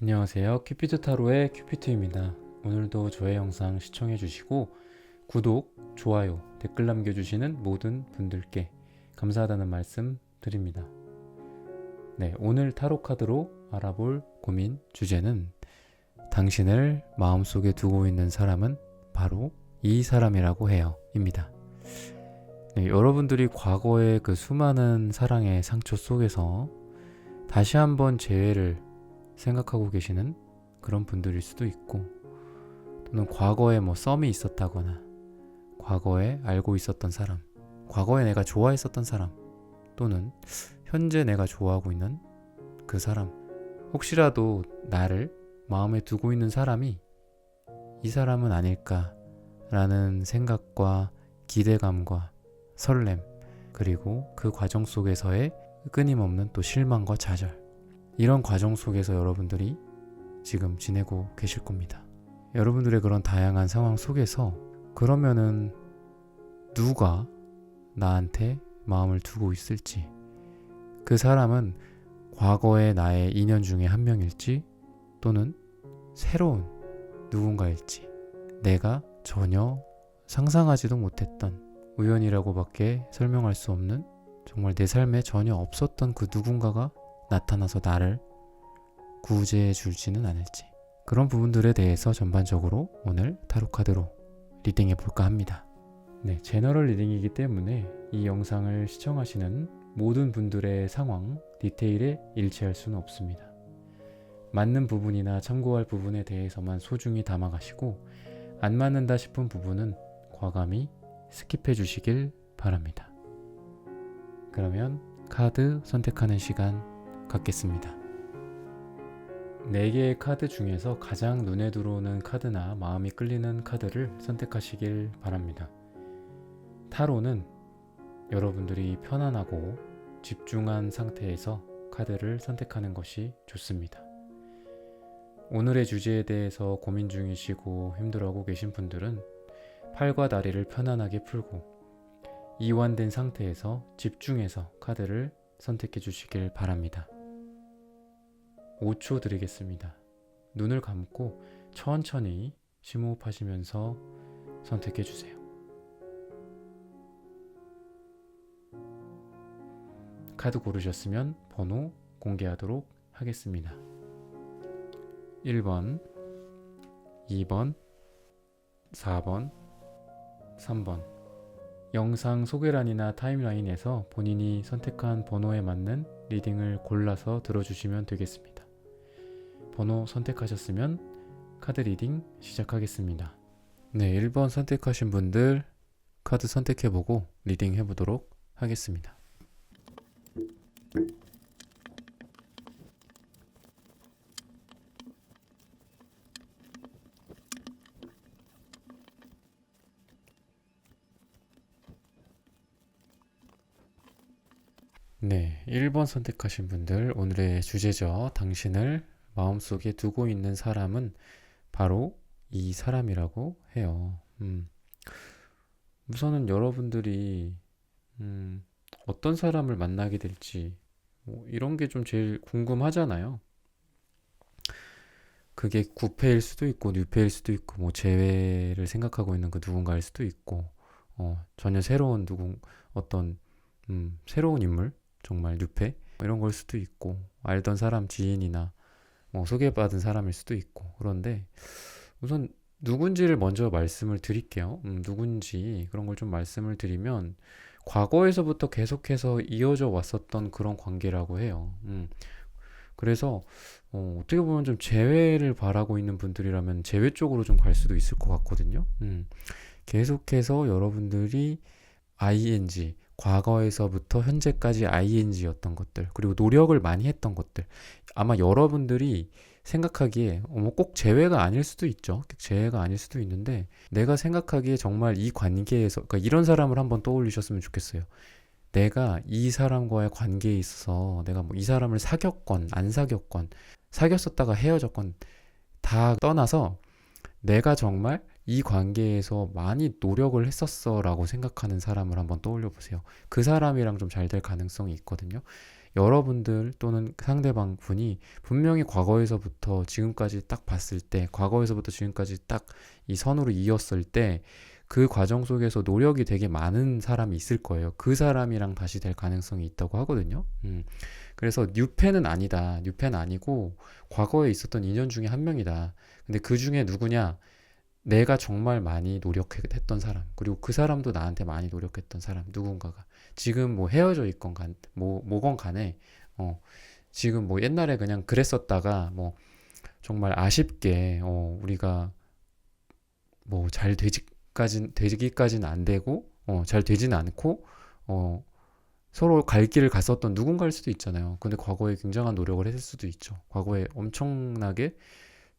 안녕하세요. 큐피트 타로의 큐피트입니다. 오늘도 저의 영상 시청해주시고 구독, 좋아요, 댓글 남겨주시는 모든 분들께 감사하다는 말씀 드립니다. 네, 오늘 타로 카드로 알아볼 고민 주제는 당신을 마음속에 두고 있는 사람은 바로 이 사람이라고 해요 입니다. 네, 여러분들이 과거의 그 수많은 사랑의 상처 속에서 다시 한번 재회를 생각하고 계시는 그런 분들일 수도 있고, 또는 과거에 썸이 있었다거나 과거에 알고 있었던 사람, 과거에 내가 좋아했었던 사람, 또는 현재 내가 좋아하고 있는 그 사람, 혹시라도 나를 마음에 두고 있는 사람이 이 사람은 아닐까라는 생각과 기대감과 설렘, 그리고 그 과정 속에서의 끊임없는 또 실망과 좌절, 이런 과정 속에서 여러분들이 지금 지내고 계실 겁니다. 여러분들의 그런 다양한 상황 속에서 그러면은 누가 나한테 마음을 두고 있을지, 그 사람은 과거의 나의 인연 중에 한 명일지 또는 새로운 누군가일지, 내가 전혀 상상하지도 못했던 우연이라고밖에 설명할 수 없는, 정말 내 삶에 전혀 없었던 그 누군가가 나타나서 나를 구제해 줄지는 않을지, 그런 부분들에 대해서 전반적으로 오늘 타로 카드로 리딩해 볼까 합니다. 네, 제너럴 리딩이기 때문에 이 영상을 시청하시는 모든 분들의 상황, 디테일에 일치할 수는 없습니다. 맞는 부분이나 참고할 부분에 대해서만 소중히 담아가시고, 안 맞는다 싶은 부분은 과감히 스킵해 주시길 바랍니다. 그러면 카드 선택하는 시간 갖겠습니다. 4개의 카드 중에서 가장 눈에 들어오는 카드나 마음이 끌리는 카드를 선택하시길 바랍니다. 타로는 여러분들이 편안하고 집중한 상태에서 카드를 선택하는 것이 좋습니다. 오늘의 주제에 대해서 고민 중이시고 힘들어하고 계신 분들은 팔과 다리를 편안하게 풀고 이완된 상태에서 집중해서 카드를 선택해 주시길 바랍니다. 5초 드리겠습니다. 눈을 감고 천천히 심호흡하시면서 선택해 주세요. 카드 고르셨으면 번호 공개하도록 하겠습니다. 1번, 2번, 4번, 3번. 영상 소개란이나 타임라인에서 본인이 선택한 번호에 맞는 리딩을 골라서 들어주시면 되겠습니다. 번호 선택하셨으면 카드 리딩 시작하겠습니다. 네, 1번 선택하신 분들 카드 선택해보고 리딩 해보도록 하겠습니다. 네, 1번 선택하신 분들, 오늘의 주제죠. 당신을 마음속에 두고 있는 사람은 바로 이 사람이라고 해요. 우선은 여러분들이 어떤 사람을 만나게 될지 이런 게 좀 제일 궁금하잖아요. 그게 구패일 수도 있고 뉴패일 수도 있고 재회를 생각하고 있는 그 누군가일 수도 있고, 전혀 새로운 어떤 새로운 인물, 정말 뉴페 이런 걸 수도 있고, 알던 사람 지인이나 소개받은 사람일 수도 있고. 그런데 우선 누군지를 먼저 말씀을 드릴게요. 누군지 그런 걸 좀 말씀을 드리면, 과거에서부터 계속해서 이어져 왔었던 그런 관계라고 해요. 그래서 어떻게 보면 좀 재회를 바라고 있는 분들이라면 재회 쪽으로 좀 갈 수도 있을 것 같거든요. 계속해서 여러분들이 ing, 과거에서부터 현재까지 ing였던 것들, 그리고 노력을 많이 했던 것들, 아마 여러분들이 생각하기에 꼭 재회가 아닐 수도 있죠. 재회가 아닐 수도 있는데, 내가 생각하기에 정말 이 관계에서, 그러니까 이런 사람을 한번 떠올리셨으면 좋겠어요. 내가 이 사람과의 관계에 있어서 내가 이 사람을 사귀었건 안 사귀었건, 사귀었었다가 헤어졌건 다 떠나서 내가 정말 이 관계에서 많이 노력을 했었어 라고 생각하는 사람을 한번 떠올려 보세요. 그 사람이랑 좀 잘 될 가능성이 있거든요. 여러분들 또는 상대방 분이 분명히 과거에서부터 지금까지 딱 봤을 때, 과거에서부터 지금까지 딱 이 선으로 이었을 때 그 과정 속에서 노력이 되게 많은 사람이 있을 거예요. 그 사람이랑 다시 될 가능성이 있다고 하거든요. 그래서 뉴팬은 아니다. 뉴팬 아니고 과거에 있었던 인연 중에 한 명이다. 근데 그 중에 누구냐? 내가 정말 많이 노력했던 사람, 그리고 그 사람도 나한테 많이 노력했던 사람, 누군가가 지금 뭐 헤어져 있건 뭐건 간에 지금 뭐 옛날에 그냥 그랬었다가 뭐 정말 아쉽게 우리가 뭐 잘 되기까지는 안 되고 잘 되지는 않고 어, 서로 갈 길을 갔었던 누군가일 수도 있잖아요. 근데 과거에 굉장한 노력을 했을 수도 있죠. 과거에 엄청나게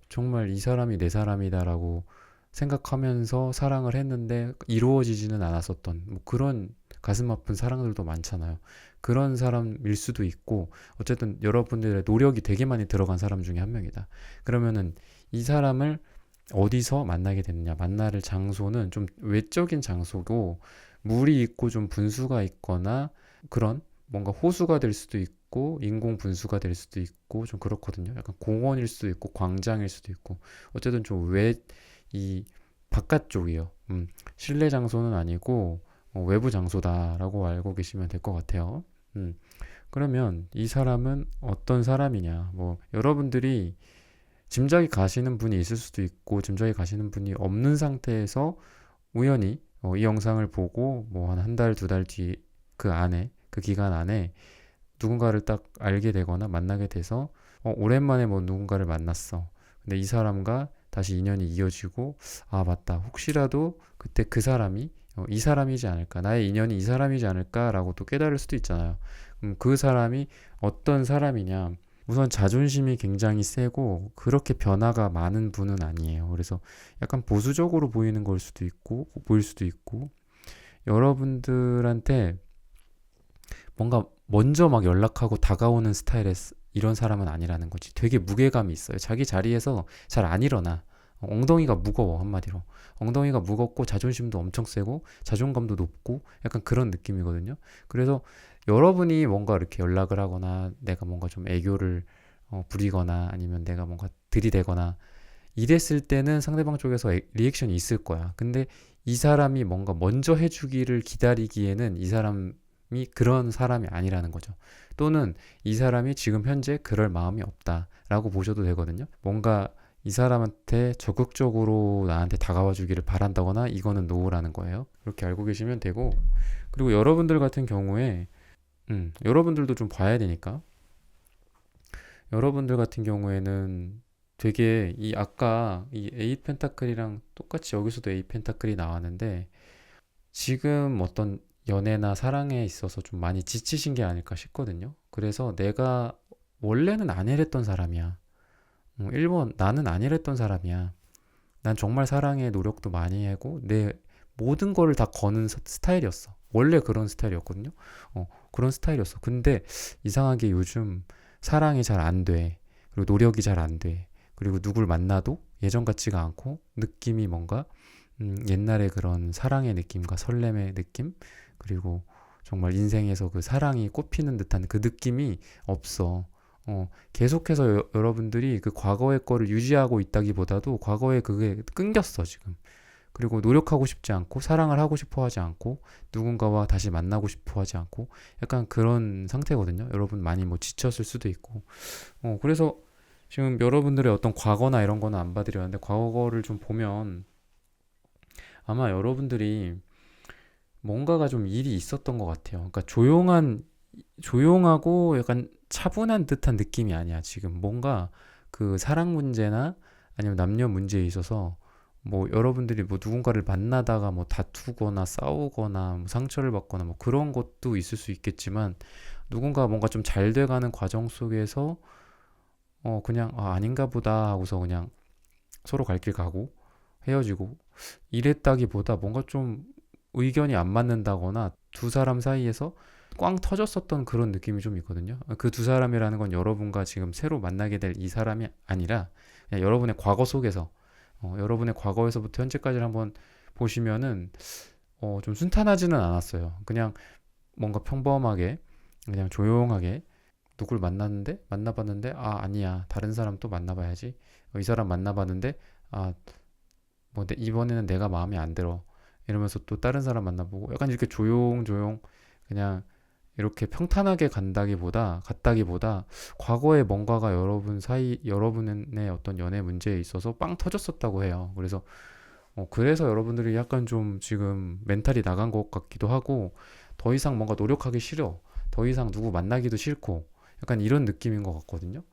정말 이 사람이 내 사람이다라고 생각하면서 사랑을 했는데 이루어지지는 않았었던 뭐 그런 가슴 아픈 사랑들도 많잖아요. 그런 사람일 수도 있고 어쨌든 여러분들의 노력이 되게 많이 들어간 사람 중에 한 명이다. 그러면은 이 사람을 어디서 만나게 됐느냐? 만날 장소는 좀 외적인 장소고 물이 있고 좀 분수가 있거나 그런 뭔가 호수가 될 수도 있고 인공 분수가 될 수도 있고 좀 그렇거든요. 약간 공원일 수도 있고 광장일 수도 있고 어쨌든 좀 이 바깥쪽이에요. 실내 장소는 아니고 외부 장소다라고 알고 계시면 될 것 같아요. 그러면 이 사람은 어떤 사람이냐? 뭐 여러분들이 짐작이 가시는 분이 있을 수도 있고 짐작이 가시는 분이 없는 상태에서 우연히 이 영상을 보고 뭐 한 달, 두 달 뒤 그 안에 그 기간 안에 누군가를 딱 알게 되거나 만나게 돼서 오랜만에 뭐 누군가를 만났어. 근데 이 사람과 다시 인연이 이어지고 아 맞다. 혹시라도 그때 그 사람이 이 사람이지 않을까. 나의 인연이 이 사람이지 않을까라고 또 깨달을 수도 있잖아요. 그 사람이 어떤 사람이냐. 우선 자존심이 굉장히 세고 그렇게 변화가 많은 분은 아니에요. 그래서 약간 보수적으로 보이는 걸 수도 있고 보일 수도 있고 여러분들한테 뭔가 먼저 막 연락하고 다가오는 스타일의 이런 사람은 아니라는 거지. 되게 무게감이 있어요. 자기 자리에서 잘 안 일어나. 엉덩이가 무거워 한마디로. 엉덩이가 무겁고 자존심도 엄청 세고 자존감도 높고 약간 그런 느낌이거든요. 그래서 여러분이 뭔가 이렇게 연락을 하거나 내가 뭔가 좀 애교를 부리거나 아니면 내가 뭔가 들이대거나 이랬을 때는 상대방 쪽에서 리액션이 있을 거야. 근데 이 사람이 뭔가 먼저 해주기를 기다리기에는 이 사람이 그런 사람이 아니라는 거죠. 또는 이 사람이 지금 현재 그럴 마음이 없다라고 보셔도 되거든요. 뭔가 이 사람한테 적극적으로 나한테 다가와 주기를 바란다거나 이거는 노라는 거예요. 그렇게 알고 계시면 되고 그리고 여러분들 같은 경우에 여러분들도 좀 봐야 되니까 여러분들 같은 경우에는 되게 이 아까 이 에잇 펜타클이랑 똑같이 여기서도 에잇 펜타클이 나왔는데 지금 어떤 연애나 사랑에 있어서 좀 많이 지치신 게 아닐까 싶거든요. 그래서 내가 원래는 안 이랬던 사람이야. 1번 나는 안 이랬던 사람이야. 난 정말 사랑에 노력도 많이 하고 내 모든 거를 다 거는 스타일이었어. 원래 그런 스타일이었거든요. 그런 스타일이었어. 근데 이상하게 요즘 사랑이 잘 안 돼. 그리고 노력이 잘 안 돼. 그리고 누굴 만나도 예전 같지가 않고 느낌이 뭔가 옛날에 그런 사랑의 느낌과 설렘의 느낌 그리고 정말 인생에서 그 사랑이 꽃피는 듯한 그 느낌이 없어. 계속해서 여러분들이 그 과거의 거를 유지하고 있다기보다도 과거에 그게 끊겼어 지금. 그리고 노력하고 싶지 않고 사랑을 하고 싶어 하지 않고 누군가와 다시 만나고 싶어 하지 않고 약간 그런 상태거든요. 여러분 많이 뭐 지쳤을 수도 있고. 그래서 지금 여러분들의 어떤 과거나 이런 거는 안 봐드렸는데 과거를 좀 보면 아마 여러분들이 뭔가가 좀 일이 있었던 것 같아요. 그러니까 조용하고 약간 차분한 듯한 느낌이 아니야. 지금 뭔가 그 사랑 문제나 아니면 남녀 문제에 있어서 뭐 여러분들이 뭐 누군가를 만나다가 뭐 다투거나 싸우거나 뭐 상처를 받거나 뭐 그런 것도 있을 수 있겠지만 누군가 뭔가 좀 잘 돼가는 과정 속에서 그냥 아닌가 보다 하고서 그냥 서로 갈 길 가고 헤어지고 이랬다기보다 뭔가 좀 의견이 안 맞는다거나 두 사람 사이에서 꽝 터졌었던 그런 느낌이 좀 있거든요. 그 두 사람이라는 건 여러분과 지금 새로 만나게 될 이 사람이 아니라 그냥 여러분의 과거 속에서 여러분의 과거에서부터 현재까지를 한번 보시면은 좀 순탄하지는 않았어요. 그냥 뭔가 평범하게 그냥 조용하게 누굴 만나봤는데 아니야 다른 사람 또 만나봐야지. 이 사람 만나봤는데 이번에는 내가 마음에 안 들어 이러면서 또 다른 사람 만나보고 약간 이렇게 조용조용 그냥 이렇게 평탄하게 갔다기보다 과거에 뭔가가 여러분의 어떤 연애 문제에 있어서 빵 터졌었다고 해요. 그래서 여러분들이 약간 좀 지금 멘탈이 나간 것 같기도 하고 더 이상 뭔가 노력하기 싫어. 더 이상 누구 만나기도 싫고 약간 이런 느낌인 것 같거든요.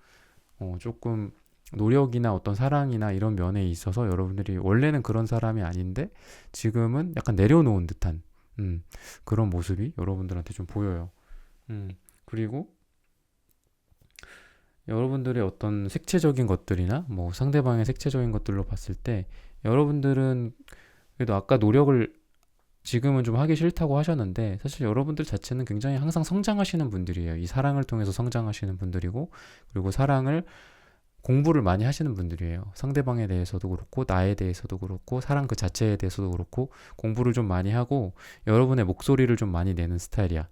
조금 노력이나 어떤 사랑이나 이런 면에 있어서 여러분들이 원래는 그런 사람이 아닌데 지금은 약간 내려놓은 듯한 그런 모습이 여러분들한테 좀 보여요. 그리고 여러분들의 어떤 색채적인 것들이나 뭐 상대방의 색채적인 것들로 봤을 때 여러분들은 그래도 아까 노력을 지금은 좀 하기 싫다고 하셨는데 사실 여러분들 자체는 굉장히 항상 성장하시는 분들이에요. 이 사랑을 통해서 성장하시는 분들이고 그리고 사랑을 공부를 많이 하시는 분들이에요. 상대방에 대해서도 그렇고 나에 대해서도 그렇고 사랑 그 자체에 대해서도 그렇고 공부를 좀 많이 하고 여러분의 목소리를 좀 많이 내는 스타일이야.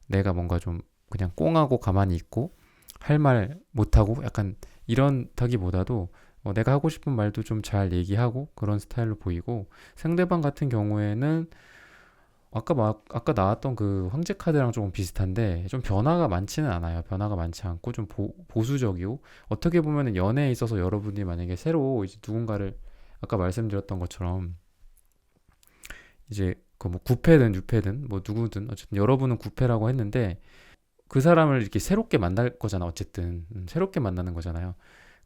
내가 뭔가 좀 그냥 꽁하고 가만히 있고 할 말 못하고 약간 이런다기보다도 내가 하고 싶은 말도 좀 잘 얘기하고 그런 스타일로 보이고 상대방 같은 경우에는 아까 나왔던 그 황제 카드랑 조금 비슷한데 좀 변화가 많지는 않아요. 변화가 많지 않고 좀 보수적이고 어떻게 보면 연애에 있어서 여러분이 만약에 새로 이제 누군가를 아까 말씀드렸던 것처럼 이제 그 뭐 9패든 6패든 뭐 누구든 어쨌든 여러분은 9패라고 했는데 그 사람을 이렇게 새롭게 만날 거잖아. 어쨌든 새롭게 만나는 거잖아요.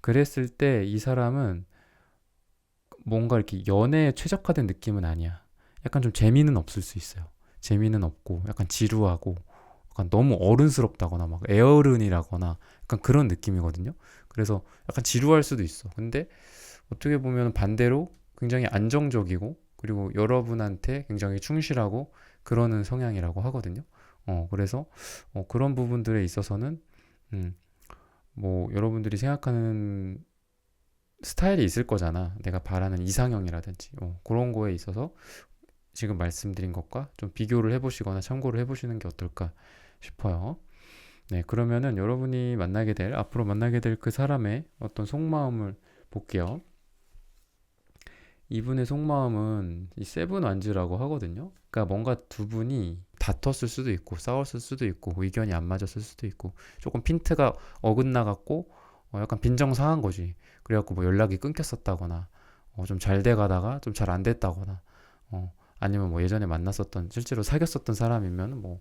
그랬을 때 이 사람은 뭔가 이렇게 연애에 최적화된 느낌은 아니야. 약간 좀 재미는 없을 수 있어요. 재미는 없고 약간 지루하고 약간 너무 어른스럽다거나 막 애어른이라거나 약간 그런 느낌이거든요. 그래서 약간 지루할 수도 있어. 근데 어떻게 보면 반대로 굉장히 안정적이고 그리고 여러분한테 굉장히 충실하고 그러는 성향이라고 하거든요. 그래서 그런 부분들에 있어서는 음, 뭐 여러분들이 생각하는 스타일이 있을 거잖아. 내가 바라는 이상형이라든지 그런 거에 있어서 지금 말씀드린 것과 좀 비교를 해보시거나 참고를 해보시는 게 어떨까 싶어요. 네, 그러면은 여러분이 앞으로 만나게 될 그 사람의 어떤 속마음을 볼게요. 이분의 속마음은 이 세븐 완즈라고 하거든요. 그러니까 뭔가 두 분이 다퉜을 수도 있고 싸웠을 수도 있고 의견이 안 맞았을 수도 있고 조금 핀트가 어긋나갔고 약간 빈정상한 거지. 그래갖고 뭐 연락이 끊겼었다거나 좀 잘 돼가다가 좀 잘 안 됐다거나 아니면 뭐 예전에 만났었던 실제로 사귀었었던 사람이면 뭐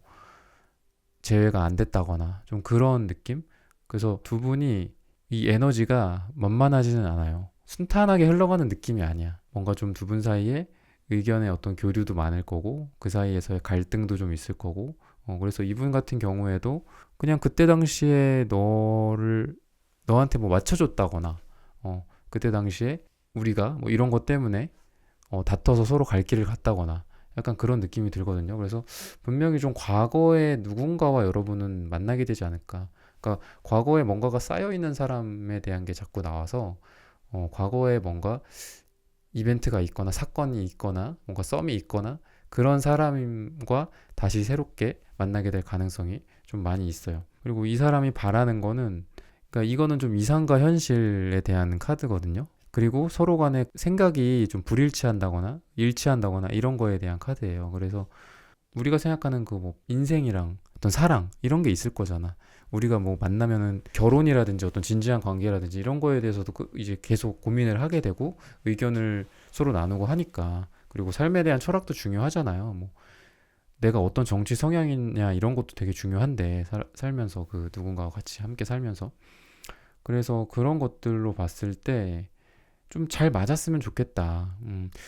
재회가 안 됐다거나 좀 그런 느낌? 그래서 두 분이 이 에너지가 만만하지는 않아요. 순탄하게 흘러가는 느낌이 아니야. 뭔가 좀 두 분 사이에 의견의 어떤 교류도 많을 거고 그 사이에서의 갈등도 좀 있을 거고 그래서 이분 같은 경우에도 그냥 그때 당시에 너한테 뭐 맞춰줬다거나 그때 당시에 우리가 뭐 이런 것 때문에 다퉈서 서로 갈 길을 갔다거나 약간 그런 느낌이 들거든요. 그래서 분명히 좀 과거에 누군가와 여러분은 만나게 되지 않을까. 그러니까 과거에 뭔가가 쌓여 있는 사람에 대한 게 자꾸 나와서 과거에 뭔가 이벤트가 있거나 사건이 있거나 뭔가 썸이 있거나 그런 사람과 다시 새롭게 만나게 될 가능성이 좀 많이 있어요. 그리고 이 사람이 바라는 거는 그러니까 이거는 좀 이상과 현실에 대한 카드거든요. 그리고 서로 간의 생각이 좀 불일치한다거나 일치한다거나 이런 거에 대한 카드예요. 그래서 우리가 생각하는 그 뭐 인생이랑 어떤 사랑 이런 게 있을 거잖아. 우리가 뭐 만나면은 결혼이라든지 어떤 진지한 관계라든지 이런 거에 대해서도 이제 계속 고민을 하게 되고 의견을 서로 나누고 하니까 그리고 삶에 대한 철학도 중요하잖아요. 뭐 내가 어떤 정치 성향이냐 이런 것도 되게 중요한데 살면서 그 누군가와 같이 함께 살면서 그래서 그런 것들로 봤을 때 좀 잘 맞았으면 좋겠다.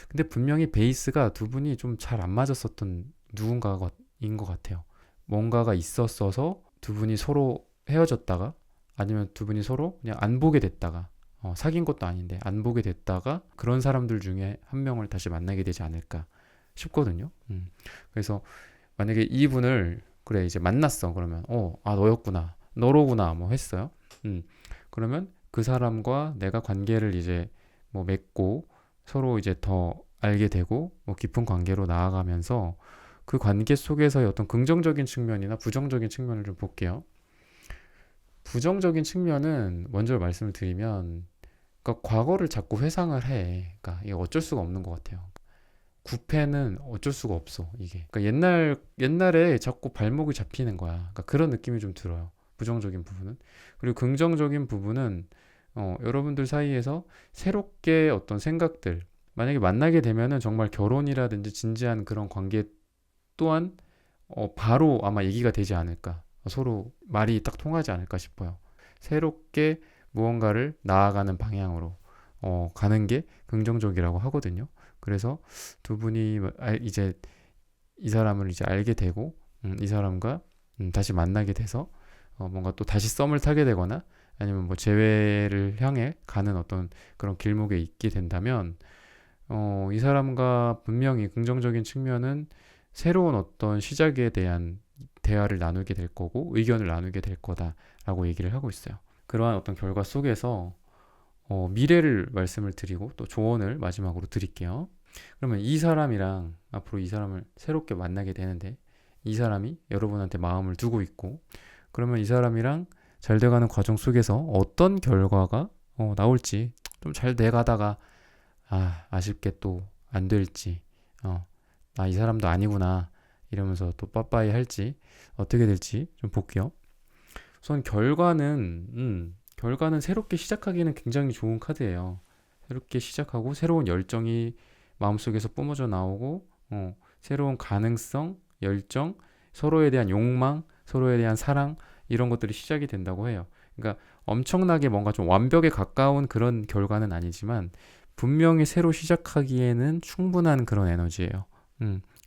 근데 분명히 베이스가 두 분이 좀 잘 안 맞았었던 누군가인 것 같아요. 뭔가가 있었어서 두 분이 서로 헤어졌다가 아니면 두 분이 서로 그냥 안 보게 됐다가 사귄 것도 아닌데 안 보게 됐다가 그런 사람들 중에 한 명을 다시 만나게 되지 않을까 싶거든요. 그래서 만약에 이분을 그래 이제 만났어 그러면 너였구나 너로구나 뭐 했어요. 그러면 그 사람과 내가 관계를 이제 뭐 맺고 서로 이제 더 알게 되고 뭐 깊은 관계로 나아가면서 그 관계 속에서의 어떤 긍정적인 측면이나 부정적인 측면을 좀 볼게요. 부정적인 측면은 먼저 말씀을 드리면, 그러니까 과거를 자꾸 회상을 해. 그러니까 이게 어쩔 수가 없는 것 같아요. 구패는 어쩔 수가 없어, 이게. 그러니까 옛날에 자꾸 발목이 잡히는 거야. 그러니까 그런 느낌이 좀 들어요. 부정적인 부분은. 그리고 긍정적인 부분은, 여러분들 사이에서 새롭게 어떤 생각들, 만약에 만나게 되면은 정말 결혼이라든지 진지한 그런 관계 또한, 바로 아마 얘기가 되지 않을까. 서로 말이 딱 통하지 않을까 싶어요. 새롭게 무언가를 나아가는 방향으로 가는 게 긍정적이라고 하거든요. 그래서 두 분이 이제 이 사람을 이제 알게 되고, 이 사람과 다시 만나게 돼서 뭔가 또 다시 썸을 타게 되거나 아니면 뭐 재회를 향해 가는 어떤 그런 길목에 있게 된다면, 이 사람과 분명히 긍정적인 측면은 새로운 어떤 시작에 대한 대화를 나누게 될 거고 의견을 나누게 될 거다라고 얘기를 하고 있어요. 그러한 어떤 결과 속에서 미래를 말씀을 드리고 또 조언을 마지막으로 드릴게요. 그러면 이 사람이랑 앞으로 이 사람을 새롭게 만나게 되는데, 이 사람이 여러분한테 마음을 두고 있고, 그러면 이 사람이랑 잘 돼가는 과정 속에서 어떤 결과가 나올지, 좀 잘 돼가다가 아쉽게 또 안 될지, 이 사람도 아니구나 이러면서 또 빠빠이 할지, 어떻게 될지 좀 볼게요. 우선 결과는 새롭게 시작하기에는 굉장히 좋은 카드예요. 새롭게 시작하고 새로운 열정이 마음속에서 뿜어져 나오고, 새로운 가능성, 열정, 서로에 대한 욕망, 서로에 대한 사랑, 이런 것들이 시작이 된다고 해요. 그러니까 엄청나게 뭔가 좀 완벽에 가까운 그런 결과는 아니지만 분명히 새로 시작하기에는 충분한 그런 에너지예요.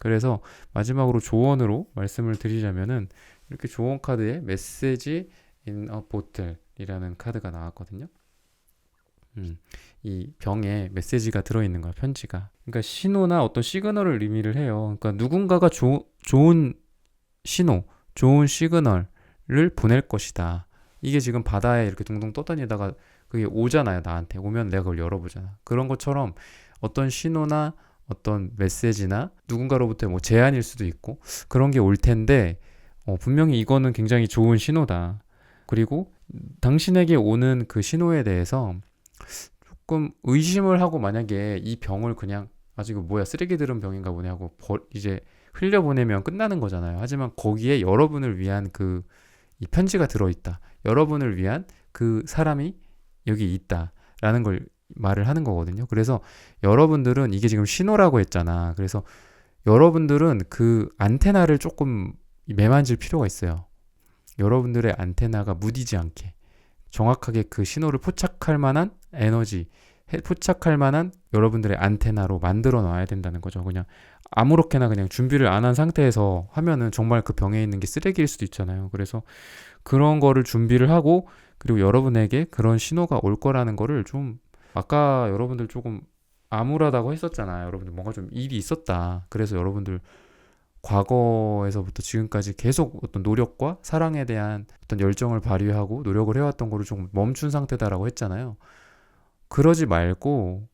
그래서 마지막으로 조언으로 말씀을 드리자면은, 이렇게 조언 카드에 메시지 인 어 보틀이라는 카드가 나왔거든요. 이 병에 메시지가 들어있는 거야, 편지가. 그러니까 신호나 어떤 시그널을 의미를 해요. 그러니까 누군가가 좋은 신호, 좋은 시그널을 보낼 것이다. 이게 지금 바다에 이렇게 둥둥 떠다니다가 그게 오잖아요, 나한테. 오면 내가 그걸 열어보잖아. 그런 것처럼 어떤 신호나 어떤 메시지나 누군가로부터 뭐 제안일 수도 있고 그런 게 올 텐데, 분명히 이거는 굉장히 좋은 신호다. 그리고 당신에게 오는 그 신호에 대해서 조금 의심을 하고, 만약에 이 병을 그냥 이거 뭐야, 쓰레기 들은 병인가 보네 하고 이제 흘려보내면 끝나는 거잖아요. 하지만 거기에 여러분을 위한 이 편지가 들어있다. 여러분을 위한 그 사람이 여기 있다라는 걸 말을 하는 거거든요. 그래서 여러분들은, 이게 지금 신호라고 했잖아. 그래서 여러분들은 그 안테나를 조금 매만질 필요가 있어요. 여러분들의 안테나가 무디지 않게 정확하게 그 신호를 포착할 만한 에너지, 포착할 만한 여러분들의 안테나로 만들어 놔야 된다는 거죠. 그냥 아무렇게나 그냥 준비를 안 한 상태에서 하면은 정말 그 병에 있는 게 쓰레기일 수도 있잖아요. 그래서 그런 거를 준비를 하고, 그리고 여러분에게 그런 신호가 올 거라는 거를 좀, 아까 여러분들 조금 암울하다고 했었잖아요. 여러분들 뭔가 좀 일이 있었다. 그래서 여러분들 과거에서부터 지금까지 계속 어떤 노력과 사랑에 대한 어떤 열정을 발휘하고 노력을 해왔던 거를 조금 멈춘 상태다라고 했잖아요. 그러지 말고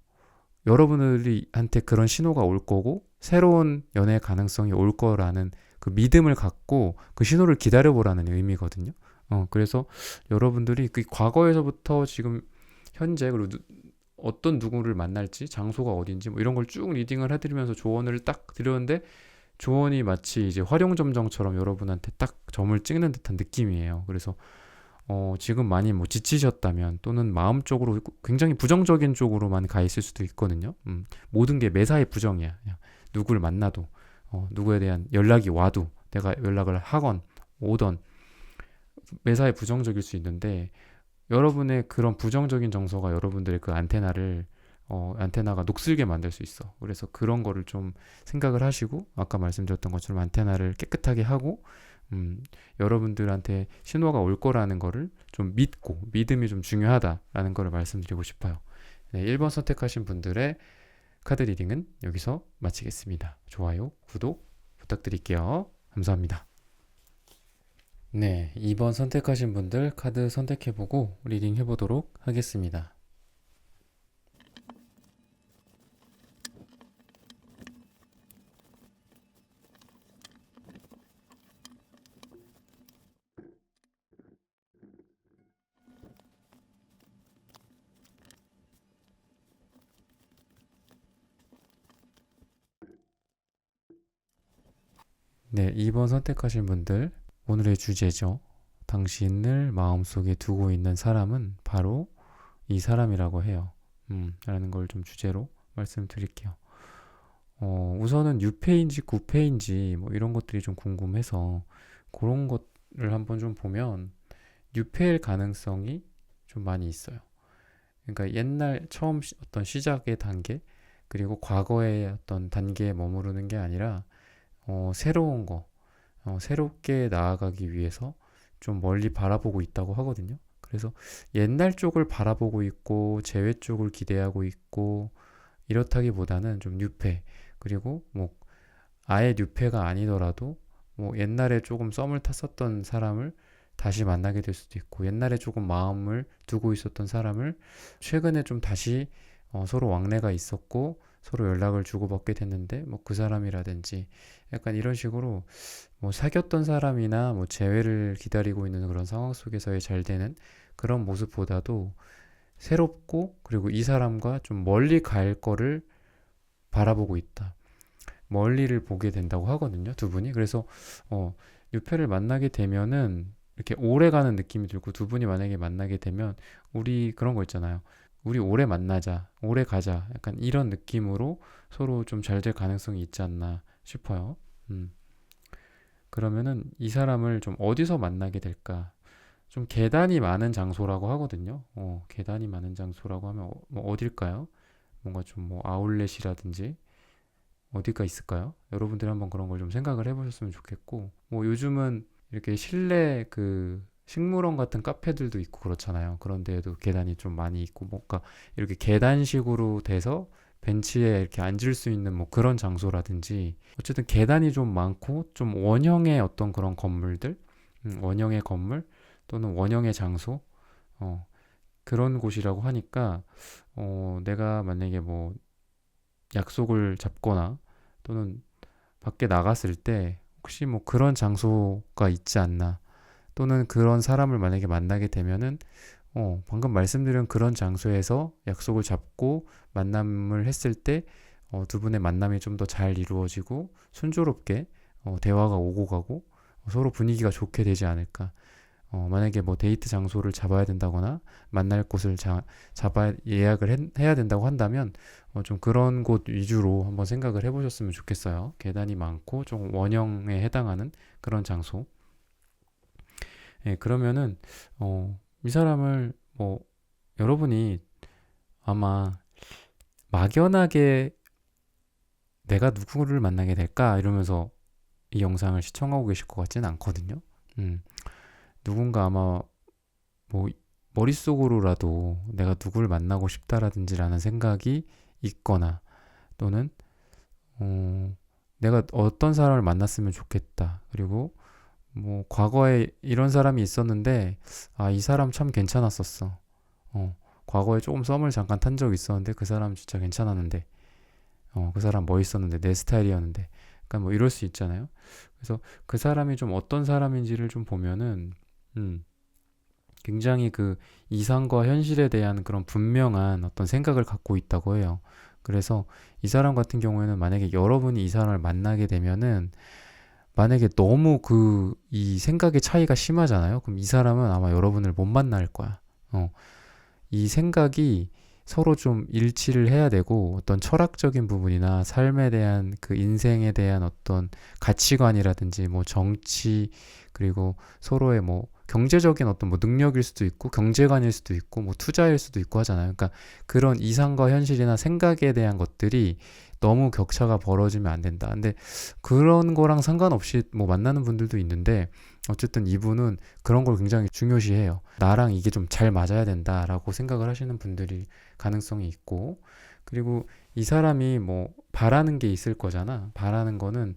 여러분들한테 그런 신호가 올 거고 새로운 연애 가능성이 올 거라는 그 믿음을 갖고 그 신호를 기다려보라는 의미거든요. 그래서 여러분들이 그 과거에서부터 지금 현재, 그리고 어떤 누구를 만날지, 장소가 어딘지 뭐 이런 걸 쭉 리딩을 해드리면서 조언을 딱 드렸는데, 조언이 마치 이제 활용점정처럼 여러분한테 딱 점을 찍는 듯한 느낌이에요. 그래서 지금 많이 뭐 지치셨다면, 또는 마음적으로 굉장히 부정적인 쪽으로만 가 있을 수도 있거든요. 모든 게 매사에 부정이야. 그냥 누구를 만나도, 누구에 대한 연락이 와도, 내가 연락을 하건 오던 매사에 부정적일 수 있는데, 여러분의 그런 부정적인 정서가 여러분들의 그 안테나가 녹슬게 만들 수 있어. 그래서 그런 거를 좀 생각을 하시고, 아까 말씀드렸던 것처럼 안테나를 깨끗하게 하고, 여러분들한테 신호가 올 거라는 거를 좀 믿고, 믿음이 좀 중요하다라는 거를 말씀드리고 싶어요. 네, 1번 선택하신 분들의 카드 리딩은 여기서 마치겠습니다. 좋아요, 구독 부탁드릴게요. 감사합니다. 네, 2번 선택하신 분들 카드 선택해보고 리딩 해보도록 하겠습니다. 네, 2번 선택하신 분들, 오늘의 주제죠. 당신을 마음속에 두고 있는 사람은 바로 이 사람이라고 해요. 라는 걸 좀 주제로 말씀드릴게요. 우선은 6회인지 9회인지 뭐 이런 것들이 좀 궁금해서 그런 것을 한번 좀 보면 6회일 가능성이 좀 많이 있어요. 그러니까 옛날 처음 어떤 시작의 단계 그리고 과거의 어떤 단계에 머무르는 게 아니라 새로운 거, 새롭게 나아가기 위해서 좀 멀리 바라보고 있다고 하거든요. 그래서 옛날 쪽을 바라보고 있고 재회 쪽을 기대하고 있고 이렇다기보다는 좀 뉴페 그리고 뭐 아예 뉴페가 아니더라도 뭐 옛날에 조금 썸을 탔었던 사람을 다시 만나게 될 수도 있고 옛날에 조금 마음을 두고 있었던 사람을 최근에 좀 다시 서로 왕래가 있었고 서로 연락을 주고받게 됐는데 뭐 그 사람이라든지 약간 이런 식으로 뭐 사귀었던 사람이나 뭐 재회를 기다리고 있는 그런 상황 속에서의 잘 되는 그런 모습보다도 새롭고 그리고 이 사람과 좀 멀리 갈 거를 바라보고 있다. 멀리를 보게 된다고 하거든요, 두 분이. 그래서 유패를 만나게 되면은 이렇게 오래 가는 느낌이 들고 두 분이 만약에 만나게 되면 우리 그런 거 있잖아요. 우리 오래 만나자, 오래 가자. 약간 이런 느낌으로 서로 좀 잘 될 가능성이 있지 않나 싶어요. 그러면은 이 사람을 좀 어디서 만나게 될까? 좀 계단이 많은 장소라고 하거든요. 계단이 많은 장소라고 하면 뭐 어딜까요? 뭔가 좀 뭐 아울렛이라든지 어디가 있을까요? 여러분들이 한번 그런 걸 좀 생각을 해보셨으면 좋겠고, 뭐 요즘은 이렇게 실내 그 식물원 같은 카페들도 있고 그렇잖아요. 그런 데에도 계단이 좀 많이 있고, 뭔가 이렇게 계단식으로 돼서 벤치에 이렇게 앉을 수 있는 뭐 그런 장소라든지, 어쨌든 계단이 좀 많고, 좀 원형의 어떤 그런 건물들, 원형의 건물 또는 원형의 장소, 그런 곳이라고 하니까, 내가 만약에 뭐 약속을 잡거나 또는 밖에 나갔을 때 혹시 뭐 그런 장소가 있지 않나 또는 그런 사람을 만약에 만나게 되면은 방금 말씀드린 그런 장소에서 약속을 잡고 만남을 했을 때 두 분의 만남이 좀 더 잘 이루어지고 순조롭게 대화가 오고 가고 서로 분위기가 좋게 되지 않을까. 만약에 뭐 데이트 장소를 잡아야 된다거나 만날 곳을 잡아 예약을 해야 된다고 한다면 좀 그런 곳 위주로 한번 생각을 해보셨으면 좋겠어요. 계단이 많고 좀 원형에 해당하는 그런 장소. 예, 그러면은 이 사람을 뭐 여러분이 아마 막연하게 내가 누구를 만나게 될까 이러면서 이 영상을 시청하고 계실 것 같지는 않거든요. 누군가 아마 뭐 머릿속으로라도 내가 누굴 만나고 싶다라든지라는 생각이 있거나 또는 내가 어떤 사람을 만났으면 좋겠다. 그리고 뭐 과거에 이런 사람이 있었는데 이 사람 참 괜찮았었어. 과거에 조금 썸을 잠깐 탄 적이 있었는데 그 사람 진짜 괜찮았는데 그 사람 멋있었는데 내 스타일이었는데 그러니까 뭐 이럴 수 있잖아요. 그래서 그 사람이 좀 어떤 사람인지를 좀 보면은 굉장히 그 이상과 현실에 대한 그런 분명한 어떤 생각을 갖고 있다고 해요. 그래서 이 사람 같은 경우에는 만약에 여러분이 이 사람을 만나게 되면은 만약에 너무 이 생각의 차이가 심하잖아요. 그럼 이 사람은 아마 여러분을 못 만날 거야. 이 생각이 서로 좀 일치를 해야 되고 어떤 철학적인 부분이나 삶에 대한 그 인생에 대한 어떤 가치관이라든지 뭐 정치 그리고 서로의 뭐 경제적인 어떤 뭐 능력일 수도 있고 경제관일 수도 있고 뭐 투자일 수도 있고 하잖아요. 그러니까 그런 이상과 현실이나 생각에 대한 것들이 너무 격차가 벌어지면 안 된다. 근데 그런 거랑 상관없이 뭐 만나는 분들도 있는데 어쨌든 이분은 그런 걸 굉장히 중요시해요. 나랑 이게 좀 잘 맞아야 된다라고 생각을 하시는 분들이 가능성이 있고 그리고 이 사람이 뭐 바라는 게 있을 거잖아. 바라는 거는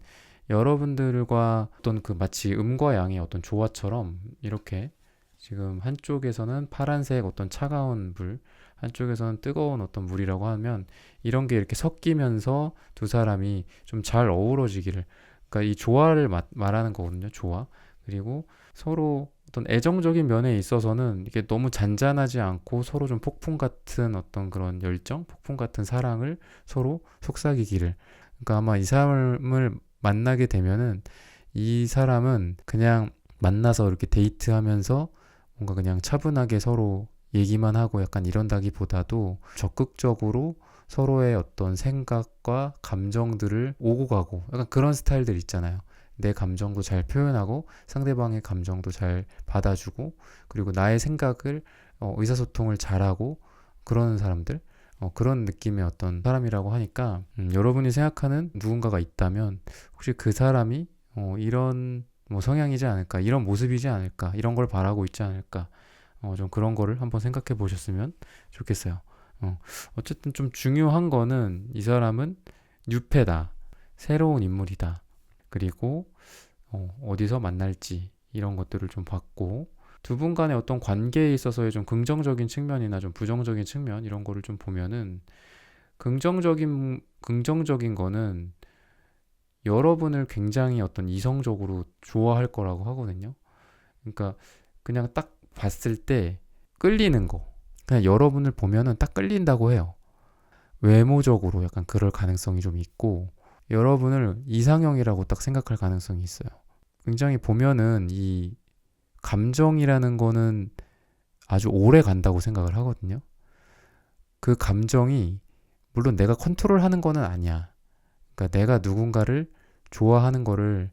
여러분들과 어떤 그 마치 음과 양의 어떤 조화처럼 이렇게 지금 한쪽에서는 파란색 어떤 차가운 불, 한쪽에서는 뜨거운 어떤 물이라고 하면 이런 게 이렇게 섞이면서 두 사람이 좀 잘 어우러지기를 그러니까 이 조화를 말하는 거거든요. 조화. 그리고 서로 어떤 애정적인 면에 있어서는 이게 너무 잔잔하지 않고 서로 좀 폭풍 같은 어떤 그런 열정, 폭풍 같은 사랑을 서로 속삭이기를. 그러니까 아마 이 사람을 만나게 되면은 이 사람은 그냥 만나서 이렇게 데이트하면서 뭔가 그냥 차분하게 서로 얘기만 하고 약간 이런다기보다도 적극적으로 서로의 어떤 생각과 감정들을 오고 가고 약간 그런 스타일들 있잖아요. 내 감정도 잘 표현하고 상대방의 감정도 잘 받아주고 그리고 나의 생각을 의사소통을 잘하고 그러는 사람들 그런 느낌의 어떤 사람이라고 하니까 여러분이 생각하는 누군가가 있다면 혹시 그 사람이 이런 뭐 성향이지 않을까 이런 모습이지 않을까 이런 걸 바라고 있지 않을까 좀 그런 거를 한번 생각해 보셨으면 좋겠어요. 어쨌든 좀 중요한 거는 이 사람은 뉴페다, 새로운 인물이다. 그리고 어디서 만날지 이런 것들을 좀 봤고 두 분 간의 어떤 관계에 있어서의 좀 긍정적인 측면이나 좀 부정적인 측면 이런 거를 좀 보면은 긍정적인 거는 여러분을 굉장히 어떤 이성적으로 좋아할 거라고 하거든요. 그러니까 그냥 딱 봤을 때 끌리는 거. 그냥 여러분을 보면은 딱 끌린다고 해요. 외모적으로 약간 그럴 가능성이 좀 있고 여러분을 이상형이라고 딱 생각할 가능성이 있어요. 굉장히 보면은 이 감정이라는 거는 아주 오래 간다고 생각을 하거든요. 그 감정이 물론 내가 컨트롤하는 거는 아니야. 그러니까 내가 누군가를 좋아하는 거를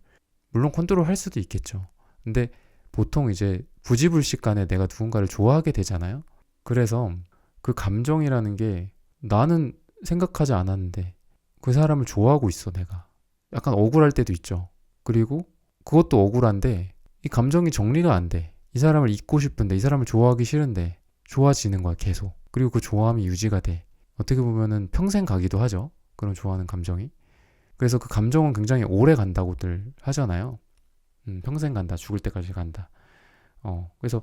물론 컨트롤 할 수도 있겠죠. 근데 보통 이제 부지불식간에 내가 누군가를 좋아하게 되잖아요. 그래서 그 감정이라는 게 나는 생각하지 않았는데 그 사람을 좋아하고 있어 내가. 약간 억울할 때도 있죠. 그리고 그것도 억울한데 이 감정이 정리가 안 돼. 이 사람을 잊고 싶은데 이 사람을 좋아하기 싫은데 좋아지는 거야 계속. 그리고 그 좋아함이 유지가 돼. 어떻게 보면은 평생 가기도 하죠. 그런 좋아하는 감정이. 그래서 그 감정은 굉장히 오래 간다고들 하잖아요. 평생 간다. 죽을 때까지 간다. 그래서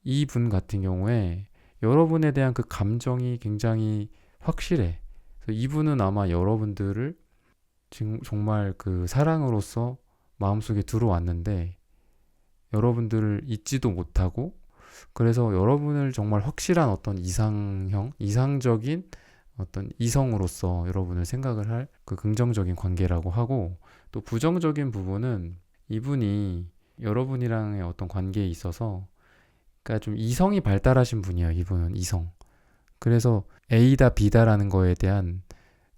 이분 같은 경우에 여러분에 대한 그 감정이 굉장히 확실해. 그래서 이분은 아마 여러분들을 정말 그 사랑으로서 마음속에 들어왔는데 여러분들을 잊지도 못하고 그래서 여러분을 정말 확실한 어떤 이상적인 어떤 이성으로서 여러분을 생각을 할 그 긍정적인 관계라고 하고 또 부정적인 부분은 이분이 여러분이랑의 어떤 관계에 있어서 그러니까 좀 이성이 발달하신 분이에요. 이분은 이성. 그래서 A다 B다라는 거에 대한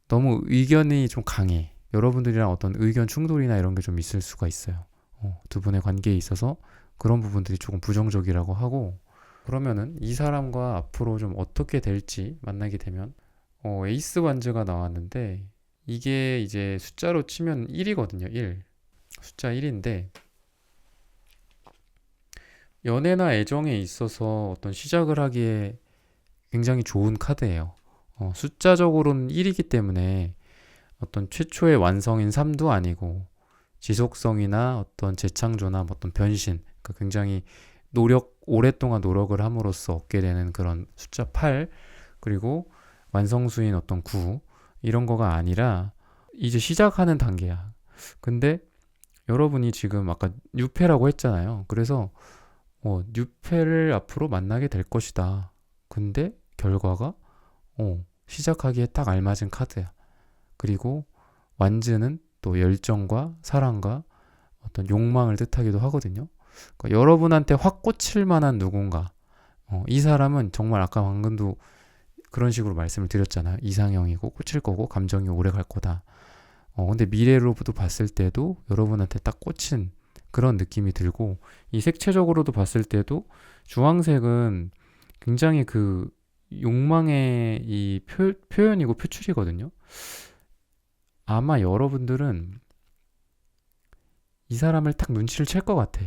너무 의견이 좀 강해. 여러분들이랑 어떤 의견 충돌이나 이런 게 좀 있을 수가 있어요. 두 분의 관계에 있어서 그런 부분들이 조금 부정적이라고 하고 그러면은 이 사람과 앞으로 좀 어떻게 될지 만나게 되면 에이스 완즈가 나왔는데 이게 이제 숫자로 치면 1이거든요. 1. 숫자 1인데 연애나 애정에 있어서 어떤 시작을 하기에 굉장히 좋은 카드예요. 숫자적으로는 1이기 때문에 어떤 최초의 완성인 3도 아니고 지속성이나 어떤 재창조나 어떤 변신, 그러니까 굉장히 오랫동안 노력을 함으로써 얻게 되는 그런 숫자 8, 그리고 완성수인 어떤 9, 이런 거가 아니라 이제 시작하는 단계야. 근데 여러분이 지금 아까 뉴페라고 했잖아요. 그래서 뉴페를 앞으로 만나게 될 것이다. 근데 결과가 시작하기에 딱 알맞은 카드야. 그리고 완즈는 또 열정과 사랑과 어떤 욕망을 뜻하기도 하거든요. 그러니까 여러분한테 확 꽂힐 만한 누군가. 이 사람은 정말 아까 방금도 그런 식으로 말씀을 드렸잖아요. 이상형이고 꽂힐 거고 감정이 오래 갈 거다. 근데 미래로부터 봤을 때도 여러분한테 딱 꽂힌 그런 느낌이 들고 이 색채적으로도 봤을 때도 주황색은 굉장히 그 욕망의 이 표현이고 표출이거든요. 아마 여러분들은 이 사람을 딱 눈치를 챌 것 같아.